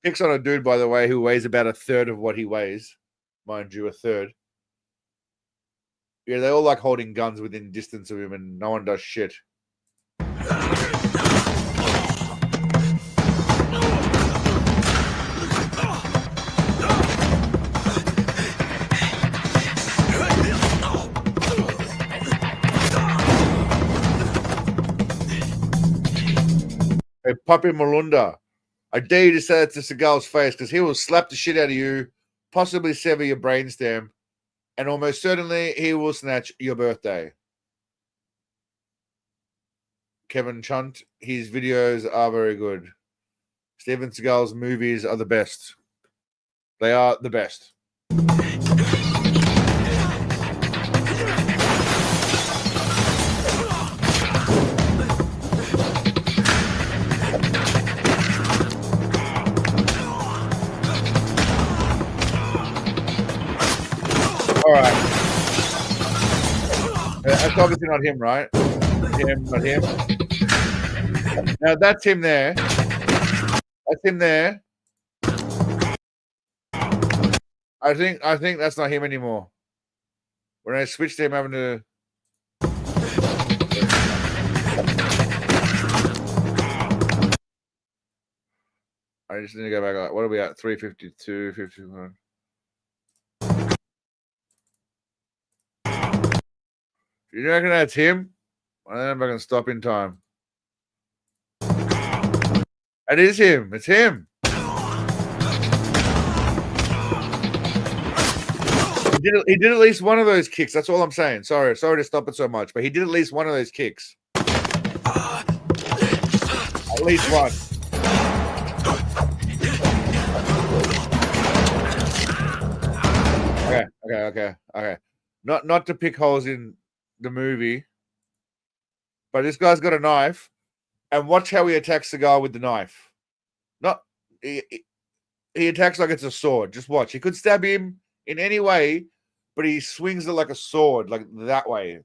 Picks on a dude, by the way, who weighs about a third of what he weighs. Mind you, a third. Yeah, they all like holding guns within distance of him, and no one does shit. Hey, Puppy Malunda, I dare you to say that to Seagal's face, because he will slap the shit out of you, possibly sever your brainstem, and almost certainly he will snatch your birthday. Kevin Chunt, his videos are very good. Steven Seagal's movies are the best. They are the best. All right. That's obviously not him, right? Him, not him. Now that's him there. That's him there. I think that's not him anymore. When I switched to him having to I just need to go back. What are we at? 352, 51. You reckon that's him? I don't know if I can stop in time. It is him. It's him. He did at least one of those kicks. That's all I'm saying. Sorry to stop it so much, but he did at least one of those kicks. At least one. Okay. Not to pick holes in the movie, but this guy's got a knife, and watch how he attacks the guy with the knife. He attacks like it's a sword. Just watch. He could stab him in any way, but he swings it like a sword, like that way,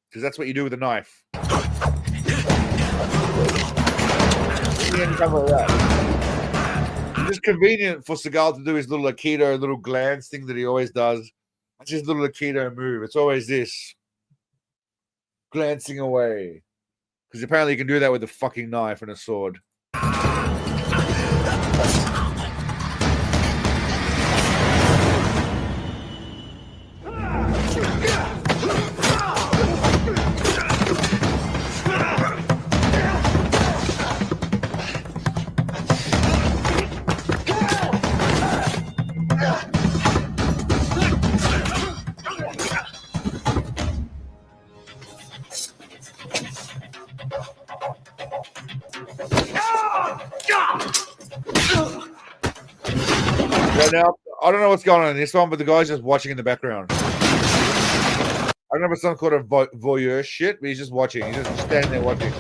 because that's what you do with a knife. It's just convenient for Seagal to do his little Aikido, little glance thing that he always does. That's his little Aikido move. It's always this. Glancing away. Because apparently you can do that with a fucking knife and a sword. Yeah, now, I don't know what's going on in this one, but the guy's just watching in the background. I don't know if it's some kind of voyeur shit, but he's just watching. He's just standing there watching.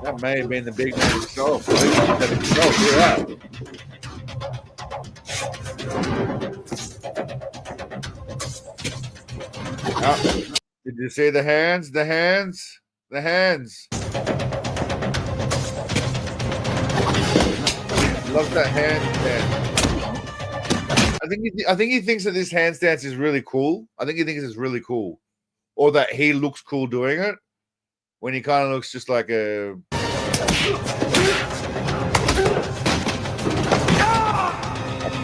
That may have been the big man himself. Look at that. Oh, did you see the hands? The hands? The hands. Love that handstand. I think he thinks that this handstance is really cool. I think he thinks it's really cool. Or that he looks cool doing it. When he kind of looks just like a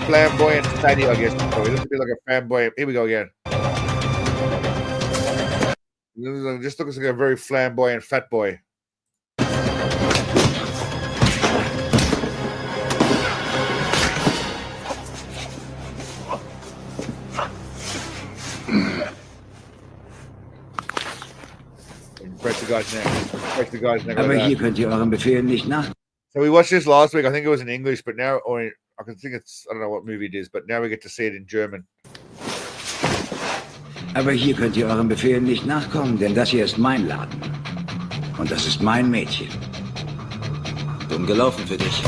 flamboyant fatty, I guess. So he looks a bit like a flamboyant. Here we go again. Just looks like a very flamboyant fat boy. Press the guy's neck. Press the guy's neck. Aber hier könnt ihr euren Befehlen nicht nach. So we watched this last week. I think it was in English, but now, or I can think it's, I don't know what movie it is, but now we get to see it in German. Aber hier könnt ihr euren Befehlen nicht nachkommen, denn das hier ist mein Laden. Und das ist mein Mädchen. Dumm gelaufen für dich.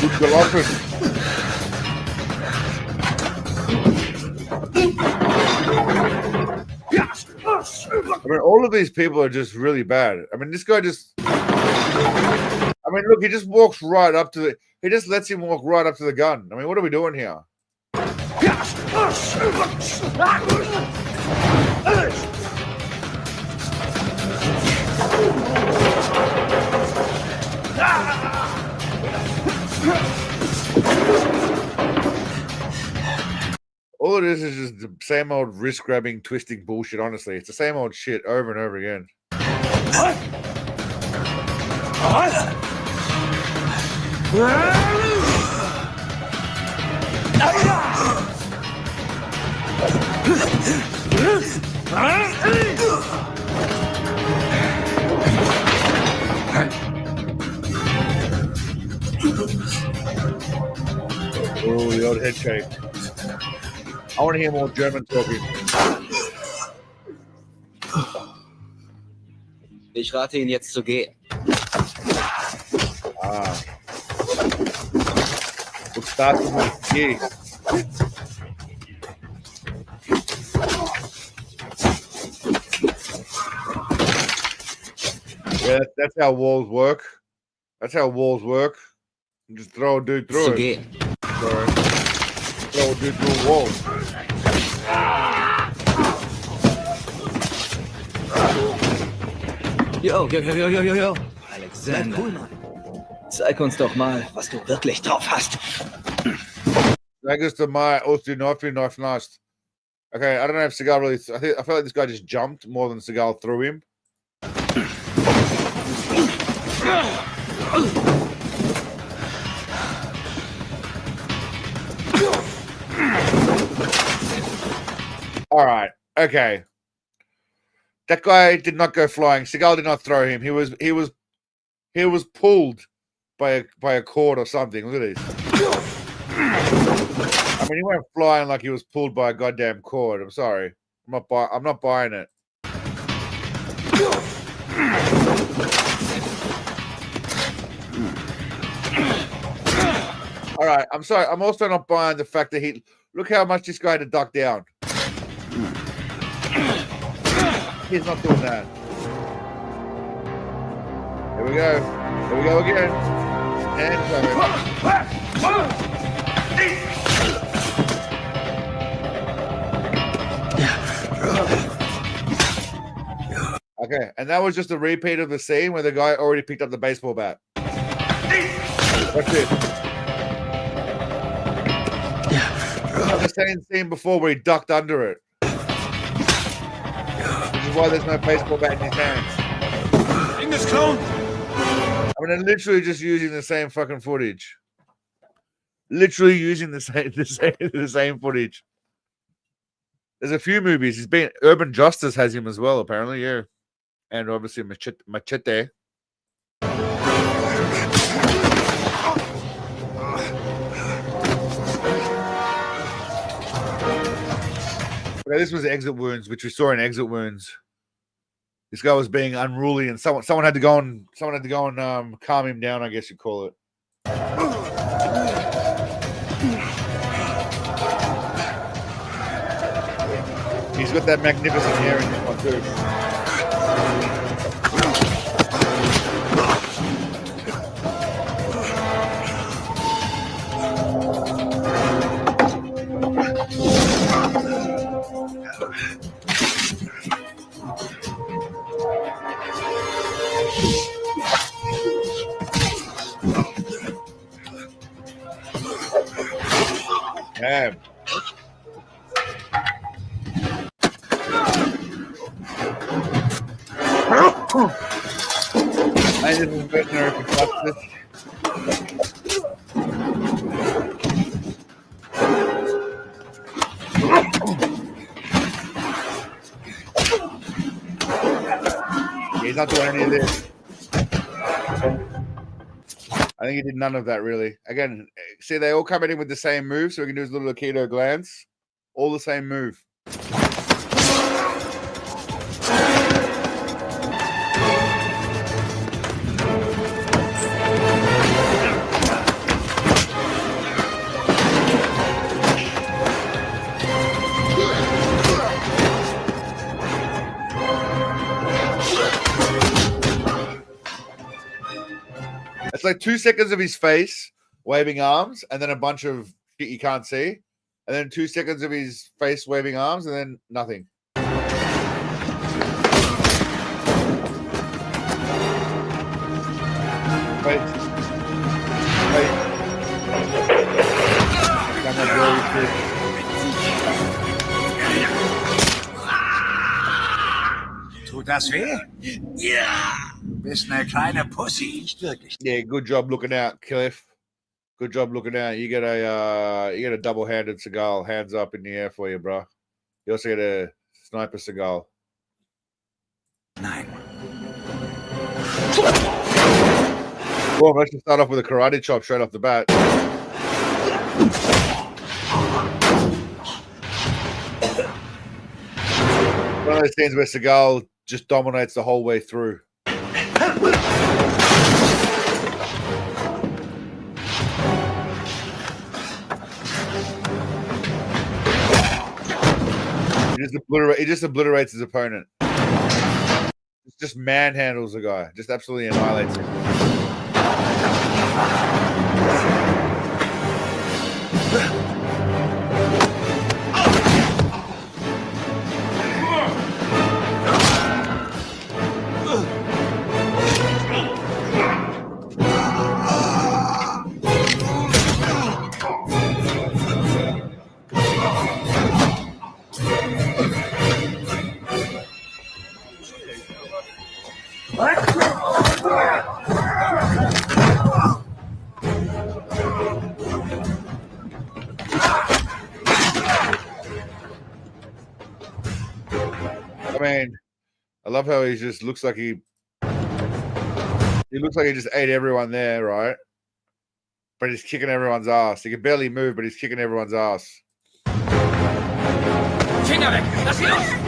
Gut gelaufen. I mean, all of these people are just really bad. I mean, this guy just... I mean, look, he just walks right up to the... He just lets him walk right up to the gun. I mean, what are we doing here? All it is just the same old wrist-grabbing, twisting bullshit, honestly. It's the same old shit over and over again. Oh, the old head shake. I want to hear more German talking. Ich rate Ihnen jetzt zu gehen. Ah. O status do gay. Yeah, that's how walls work. That's how walls work. You just throw a dude through it. Sorry. Throw a dude through a wall. Yo. Alexander. Cool, Mann. Zeig uns doch mal, was du wirklich drauf hast. That goes to my knife last. Okay, I don't know if Seagal really... I feel like this guy just jumped more than Seagal threw him. All right. Okay. That guy did not go flying. Seagal did not throw him. He was pulled by a cord or something. Look at this. I mean, he went flying like he was pulled by a goddamn cord. I'm sorry. I'm not buying it. All right. I'm sorry. I'm also not buying the fact that look how much this guy had to duck down. He's not doing that. Here we go. Here we go again. And okay, and that was just a repeat of the scene where the guy already picked up the baseball bat. That's it. The same scene before where he ducked under it. Which is why there's no baseball bat in his hands. English cone. I mean, they're literally just using the same fucking footage. Literally using the same footage. There's a few movies. He's been Urban Justice has him as well, apparently, yeah. And obviously Machete. Okay, this was Exit Wounds, which we saw in Exit Wounds. This guy was being unruly, and someone had to go and calm him down, I guess you'd call it. He's got that magnificent hair in this one too. Damn. I just was veterinary for justice. He's not doing any of this. I think he did none of that really. Again, see, they all come in with the same move, so we can do his little Aikido glance. All the same move. It's like 2 seconds of his face waving arms, and then a bunch of shit you can't see, and then 2 seconds of his face waving arms, and then nothing. Wait. Tut das weh? Ja. Bist eine kleine Pussy. Nicht wirklich. Yeah, good job looking out, Cliff. Good job looking out. You get a double-handed Seagal, hands up in the air for you, bro. You also get a sniper Seagal. Nein. Well, let's just start off with a karate chop straight off the bat. One of those scenes where Seagal just dominates the whole way through. He just obliterates his opponent. Just manhandles the guy. Just absolutely annihilates him. I mean, I love how he just looks like he looks like he just ate everyone there, right? But he's kicking everyone's ass. He can barely move, but he's kicking everyone's ass. Finger weg! Lass ihn los!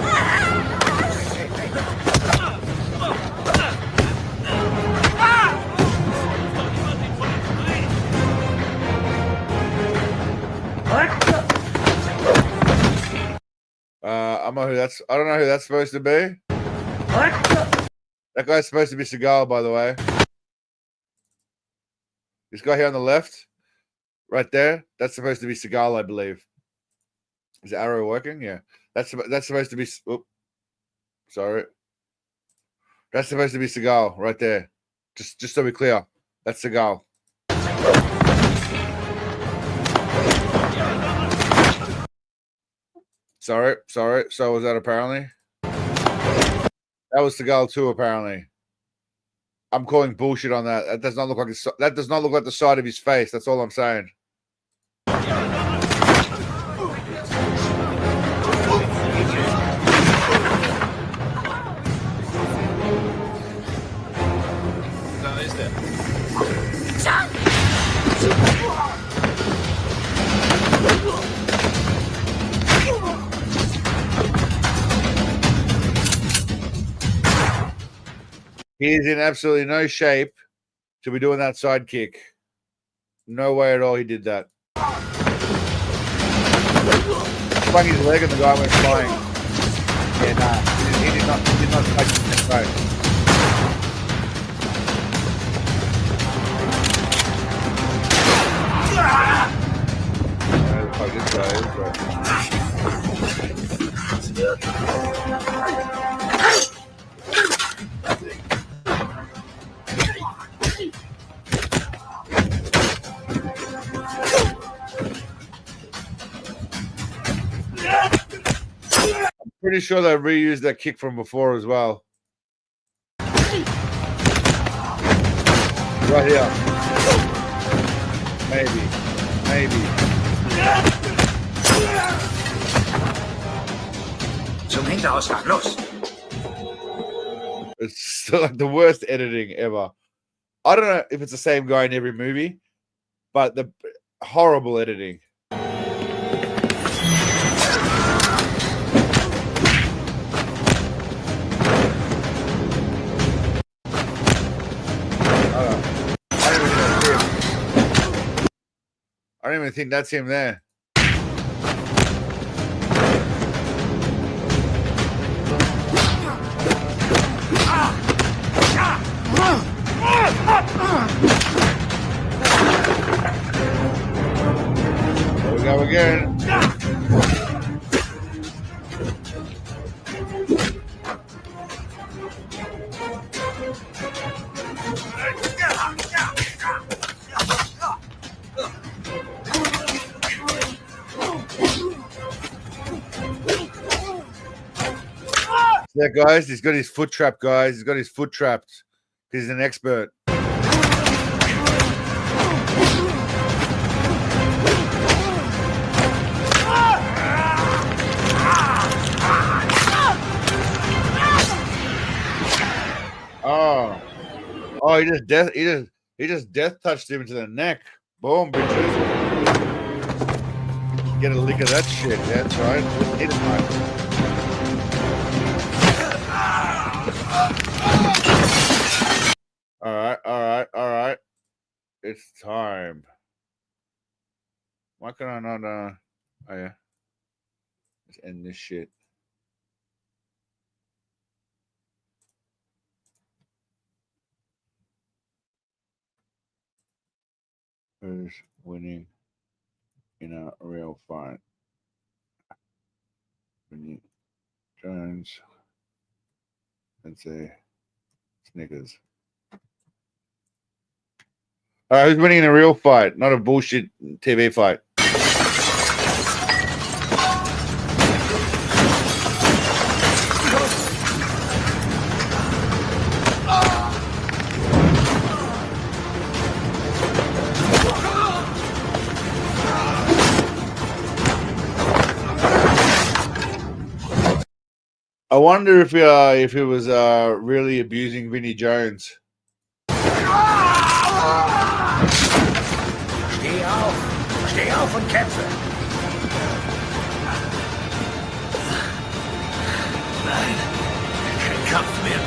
I don't know who that's supposed to be. That guy's supposed to be Seagal, by the way. This guy here on the left, right there, that's supposed to be Seagal, I believe. Is the arrow working? Yeah. That's supposed to be. Oops. Sorry. That's supposed to be Seagal right there. Just so we're clear. That's Seagal. Sorry. So was that apparently? That was Seagal too, apparently. I'm calling bullshit on that. That does not look like the side of his face. That's all I'm saying. He is in absolutely no shape to be doing that side kick. No way at all he did that. Sprung his leg and the guy went flying. Yeah, nah. He did not touch his face. I'm pretty sure they reused that kick from before as well. Right here. Maybe. Zum Hinterausgang, los! It's still like the worst editing ever. I don't know if it's the same guy in every movie, but the horrible editing. I don't even think that's him there. There we go again. Yeah, guys, he's got his foot trapped, guys. He's got his foot trapped. He's an expert. Oh, he just death touched him to the neck. Boom, bitches. Get a lick of that shit. That's right. Hit him, mate. All right. It's time. Why can I not? Oh yeah. Let's end this shit. Who's winning in a real fight? Vinny Jones. Let's say Snickers. All right, who's winning in a real fight, not a bullshit TV fight? I wonder if he was really abusing Vinny Jones. Steh auf und kämpfe! Nein, kein Kampf mehr.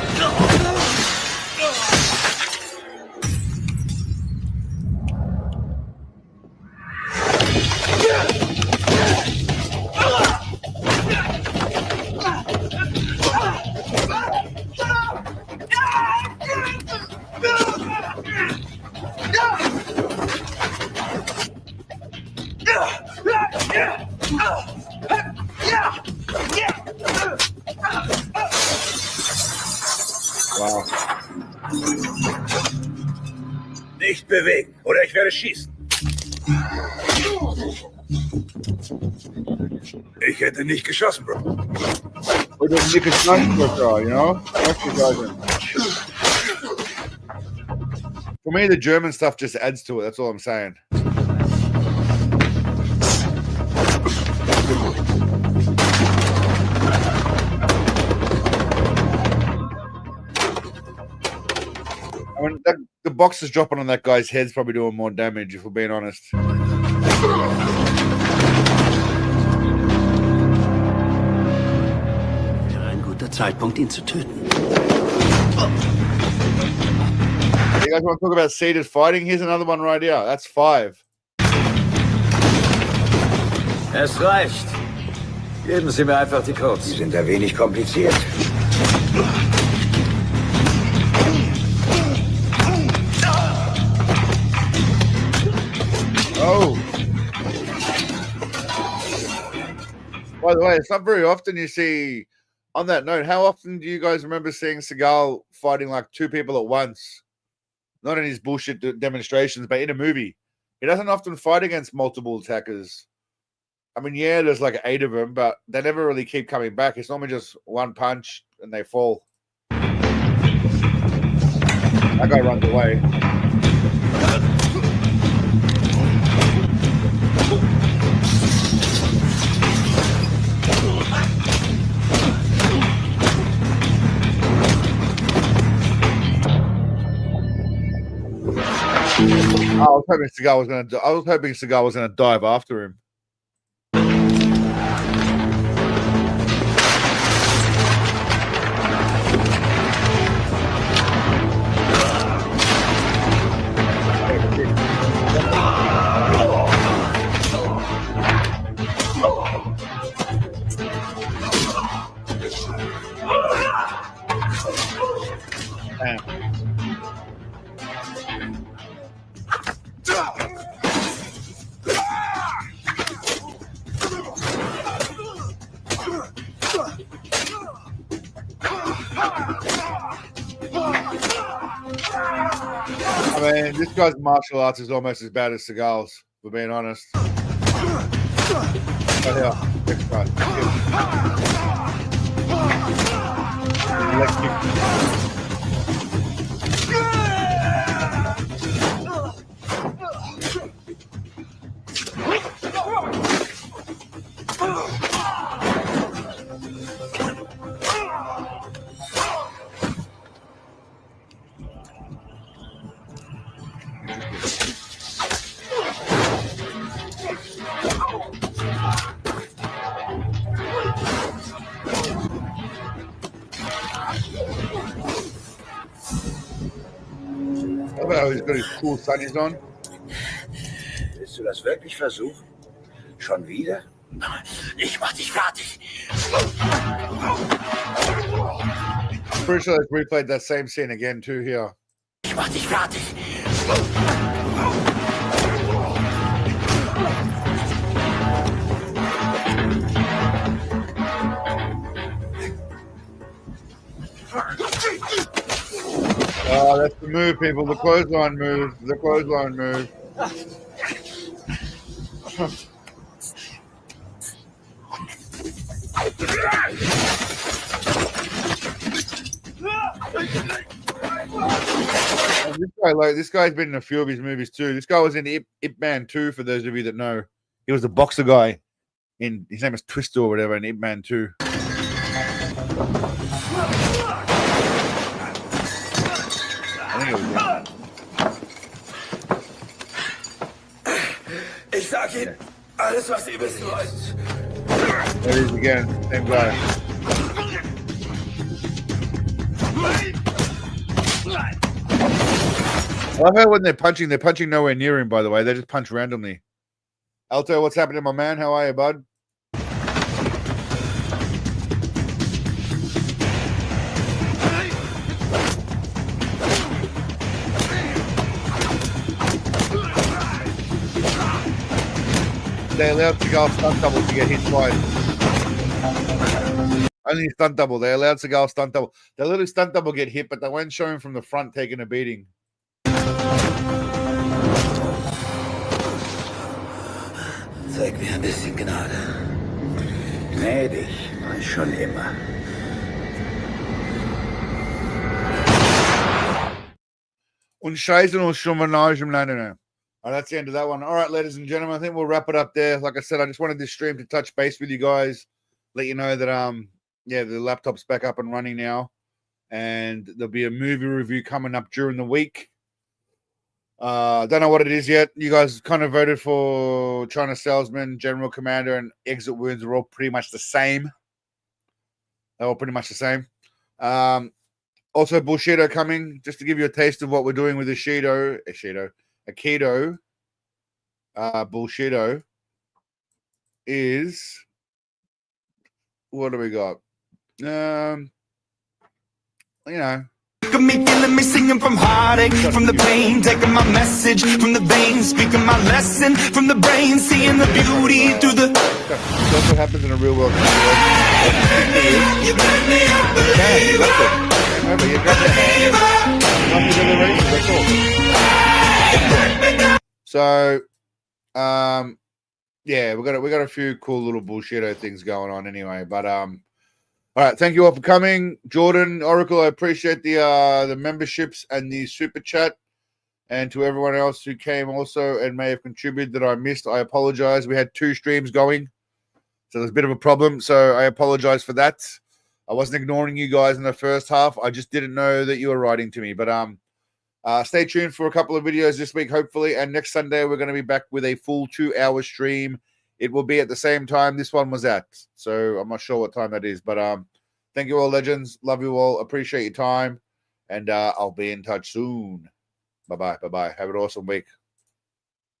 Wow. Nicht bewegen, oder ich werde schießen. Ich hätte nicht geschossen, Bro. Or the Nick Schuster, you know? For me, the German stuff just adds to it. That's all I'm saying. boxes dropping on that guy's head's probably doing more damage, if we're being honest. Wäre ein guter Zeitpunkt, ihn zu töten. You guys want to talk about seated fighting? Here's another one right here. That's 5. Es reicht. Geben Sie mir einfach die Codes. Die sind ein wenig kompliziert. Oh. By the way, it's not very often you see, on that note, how often do you guys remember seeing Seagal fighting like 2 people at once? Not in his bullshit demonstrations, but in a movie. He doesn't often fight against multiple attackers. I mean, yeah, there's like 8 of them, but they never really keep coming back. It's normally just one punch and they fall. That guy runs away. I was hoping Seagal was gonna dive after him. I mean, this guy's martial arts is almost as bad as Seagal's, for being honest. Oh, yeah. Next guy. Oh, he's got his cool sunnies on. Willst du das wirklich versuchen? Schon wieder? Ich mach dich fertig. I'm pretty sure they've replayed that same scene again too here. Ich mach dich fertig. Oh, that's the move, people. The clothesline move. The clothesline move. This guy's been in a few of his movies too. This guy was in Ip Man 2, for those of you that know. He was the boxer guy. His name is Twister or whatever in Ip Man 2. Ich sag Ihnen alles, was Sie wissen wollen. There he is again, same guy. I love how when they're punching nowhere near him, by the way. They just punch randomly. Alto, what's happening, my man? How are you, bud? They allowed Seagal stunt double to get hit twice. Only stunt double. They allowed Seagal stunt double. They let his stunt double get hit, but they weren't showing from the front taking a beating. Zeig mir ein bisschen Gnade. Gnädig war ich schon immer. Und Scheiße und Schumanage im Landen. All right, that's the end of that one. All right, ladies and gentlemen, I think we'll wrap it up there. Like I said, I just wanted this stream to touch base with you guys, let you know that the laptop's back up and running now, and there'll be a movie review coming up during the week. Don't know what it is yet. You guys kind of voted for China Salesman, General Commander, and Exit Wounds are all pretty much the same. They're all pretty much the same. Also, Bullshido coming, just to give you a taste of what we're doing with Aikido. Bullshido is, what do we got? You know. Look at me, feeling me, singing from heartache, from the pain, taking my message from the veins, speaking my lesson from the brain, seeing the beauty through the. That's what happens in a real world. You burn me up, believer. Remember, you got that. So, yeah, we got a few cool little bullshito things going on anyway. But all right, thank you all for coming, Jordan, Oracle. I appreciate the memberships and the super chat, and to everyone else who came also and may have contributed that I missed. I apologize. We had 2 streams going, so there's a bit of a problem. So I apologize for that. I wasn't ignoring you guys in the first half. I just didn't know that you were writing to me. But stay tuned for a couple of videos this week, hopefully. And next Sunday, we're going to be back with a full 2-hour stream. It will be at the same time this one was at. So I'm not sure what time that is. But thank you all, legends. Love you all. Appreciate your time. And I'll be in touch soon. Bye-bye. Bye-bye. Have an awesome week.